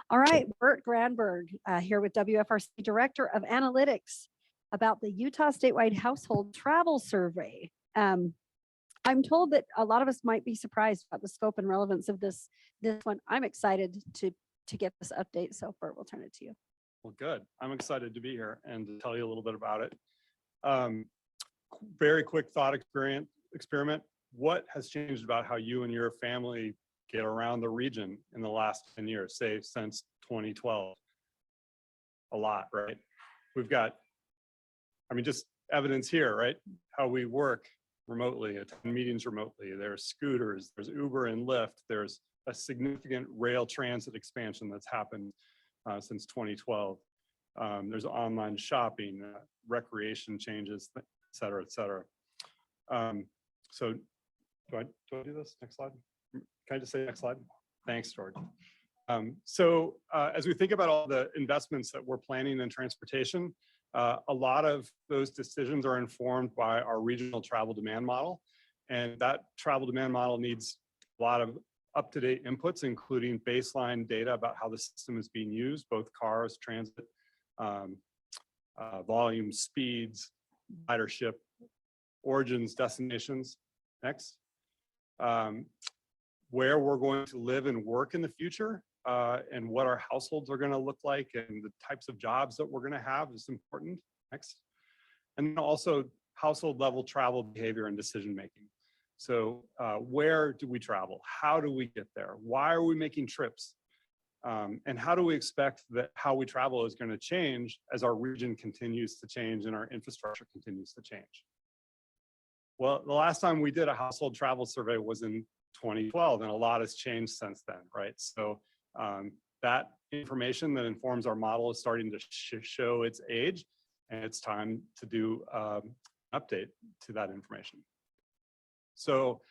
All right, Bert Granberg here with WFRC Director of Analytics about the Utah Statewide Household Travel Survey. I'm told that a lot of us might be surprised about the scope and relevance of this one. I'm excited to get this update. So Bert, we'll turn it to you. Well, good. I'm excited to be here and to tell you a little bit about it. Very quick thought experiment. What has changed about how you and your family get around the region in the last 10 years, say since 2012? A lot, right? We've got, just evidence here, right? How we work remotely, attend meetings remotely. There's scooters, there's Uber and Lyft. There's a significant rail transit expansion that's happened since 2012. There's online shopping, recreation changes, et cetera, et cetera. So do I do this? Next slide. Can I just say next slide? Thanks, George. As we think about all the investments that we're planning in transportation, a lot of those decisions are informed by our regional travel demand model. And that travel demand model needs a lot of up-to-date inputs, including baseline data about how the system is being used, both cars, transit, volume, speeds, ridership, origins, destinations. Next. Where we're going to live and work in the future, and what our households are going to look like, and the types of jobs that we're going to have is important. Next. And then also household level travel behavior and decision making. So where do we travel? How do we get there? Why are we making trips? And how do we expect that how we travel is going to change as our region continues to change and our infrastructure continues to change? Well, the last time we did a household travel survey was in 2012, and a lot has changed since then, right? So that information that informs our model is starting to show its age, and it's time to do an update to that information. So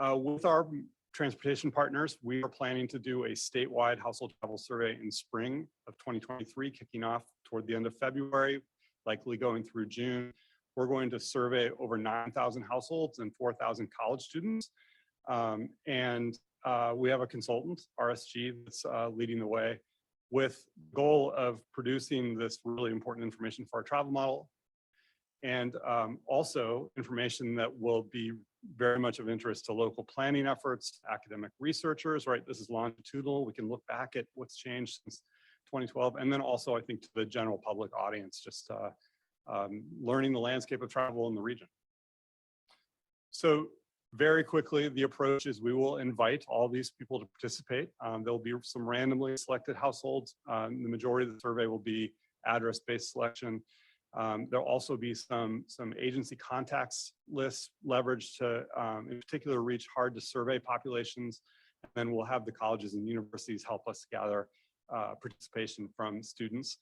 with our transportation partners, we are planning to do a statewide household travel survey in spring of 2023, kicking off toward the end of February, likely going through June. We're going to survey over 9,000 households and 4,000 college students. We have a consultant, RSG, that's leading the way with the goal of producing this really important information for our travel model, and also information that will be very much of interest to local planning efforts, academic researchers, right? This is longitudinal. We can look back at what's changed since 2012. And then also, I think, to the general public audience, just learning the landscape of travel in the region. So very quickly, the approach is we will invite all these people to participate. There'll be some randomly selected households. The majority of the survey will be address-based selection. There'll also be some agency contacts lists leveraged to, in particular, reach hard to survey populations. And then we'll have the colleges and universities help us gather participation from students.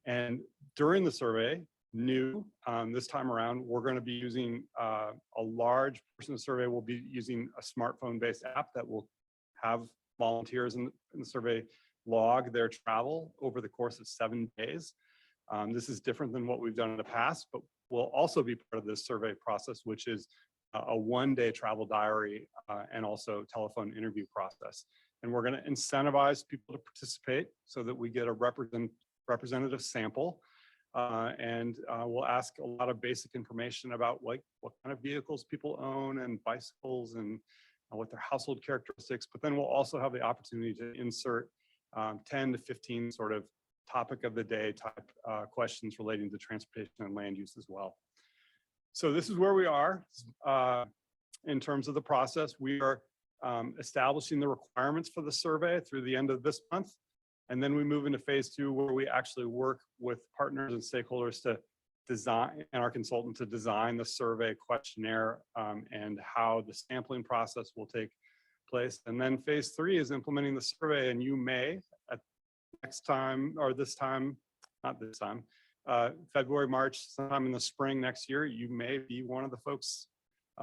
And during the survey, this time around, we're going to be using a large portion of the survey. We'll be using a smartphone-based app that will have volunteers in the survey log their travel over the course of 7 days. This is different than what we've done in the past, but will also be part of this survey process, which is a one-day travel diary and also telephone interview process. And we're going to incentivize people to participate so that we get a representative sample. We'll ask a lot of basic information about like what kind of vehicles people own and bicycles and what their household characteristics. But then we'll also have the opportunity to insert 10 to 15 sort of topic of the day type questions relating to transportation and land use as well. So this is where we are in terms of the process. We are establishing the requirements for the survey through the end of this month. And then we move into phase 2, where we actually work with partners and stakeholders to design, and our consultant to design the survey questionnaire and how the sampling process will take place. And then phase 3 is implementing the survey, and you may at next time or this time, not this time, February, March, sometime in the spring next year, you may be one of the folks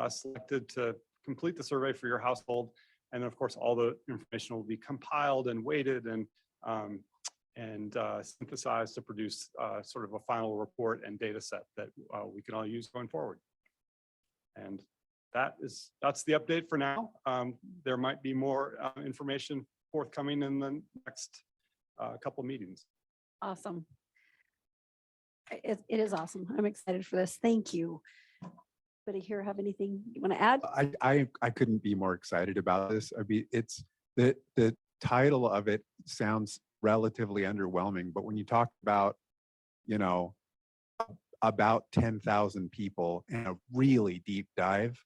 selected to complete the survey for your household. And of course, all the information will be compiled and weighted and synthesized to produce sort of a final report and data set that we can all use going forward. And that's the update for now. There might be more information forthcoming in the next couple meetings. Awesome. It is awesome. I'm excited for this. Thank you. Anybody here have anything you want to add? I couldn't be more excited about this. I mean, it's the title of it sounds relatively underwhelming, but when you talk about, you know, about 10,000 people in a really deep dive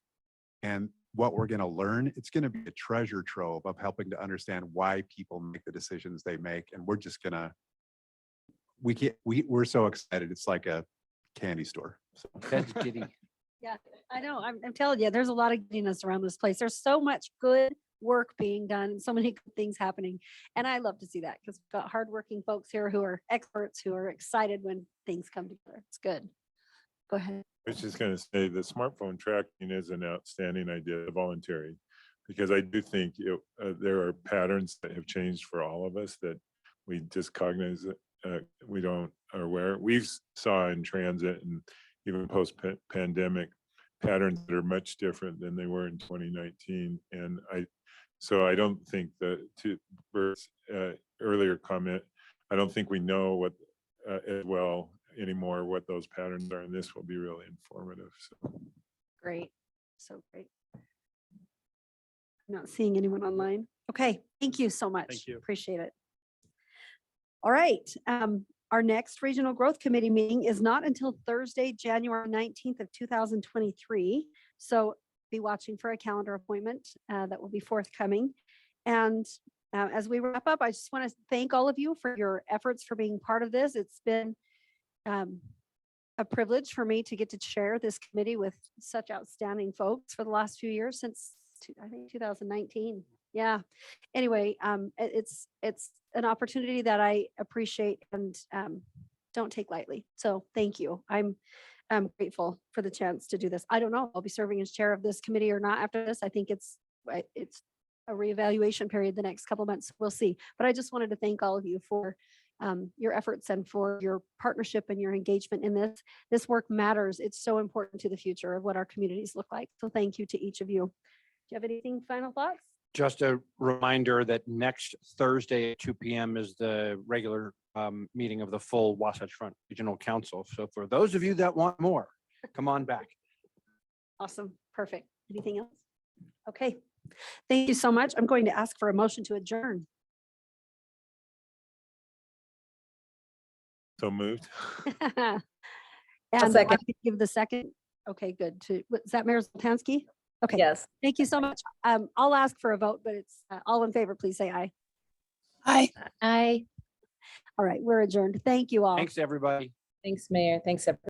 and what we're going to learn, it's going to be a treasure trove of helping to understand why people make the decisions they make. And we're just going to, we're so excited. It's like a candy store. So. That's giddy. Yeah, I know. I'm telling you, there's a lot of giddiness around this place. There's so much good work being done and so many good things happening. And I love to see that because we've got hardworking folks here who are experts, who are excited when things come together. It's good. Go ahead. I was just going to say the smartphone tracking is an outstanding idea, voluntary, because I do think there are patterns that have changed for all of us that we just cognize we don't are aware. We've saw in transit and even post-pandemic patterns that are much different than they were in 2019. And so I don't think that, to Bert's earlier comment, I don't think we know what as well anymore what those patterns are, and this will be really informative. So. Great. So great. I'm not seeing anyone online. Okay, thank you so much. Thank you. Appreciate it. All right. Our next Regional Growth Committee meeting is not until Thursday, January 19th of 2023. So be watching for a calendar appointment that will be forthcoming. And as we wrap up, I just want to thank all of you for your efforts for being part of this. It's been a privilege for me to get to share this committee with such outstanding folks for the last few years, since I think 2019. Yeah. Anyway, it's an opportunity that I appreciate and don't take lightly. So thank you. I'm grateful for the chance to do this. I don't know if I'll be serving as chair of this committee or not after this. I think it's a reevaluation period the next couple of months. We'll see. But I just wanted to thank all of you for your efforts and for your partnership and your engagement in this. This work matters. It's so important to the future of what our communities look like. So thank you to each of you. Do you have anything, final thoughts? Just a reminder that next Thursday at 2 p.m. is the regular meeting of the full Wasatch Front Regional Council. So for those of you that want more, come on back. Awesome. Perfect. Anything else? Okay. Thank you so much. I'm going to ask for a motion to adjourn. So moved. And I second. could give the second. Okay, good. Is that Mayor Zoltansky? Okay. Yes. Thank you so much. I'll ask for a vote, but it's all in favor. Please say aye. Aye. Aye. All right, we're adjourned. Thank you all. Thanks, everybody. Thanks, Mayor. Thanks, everyone.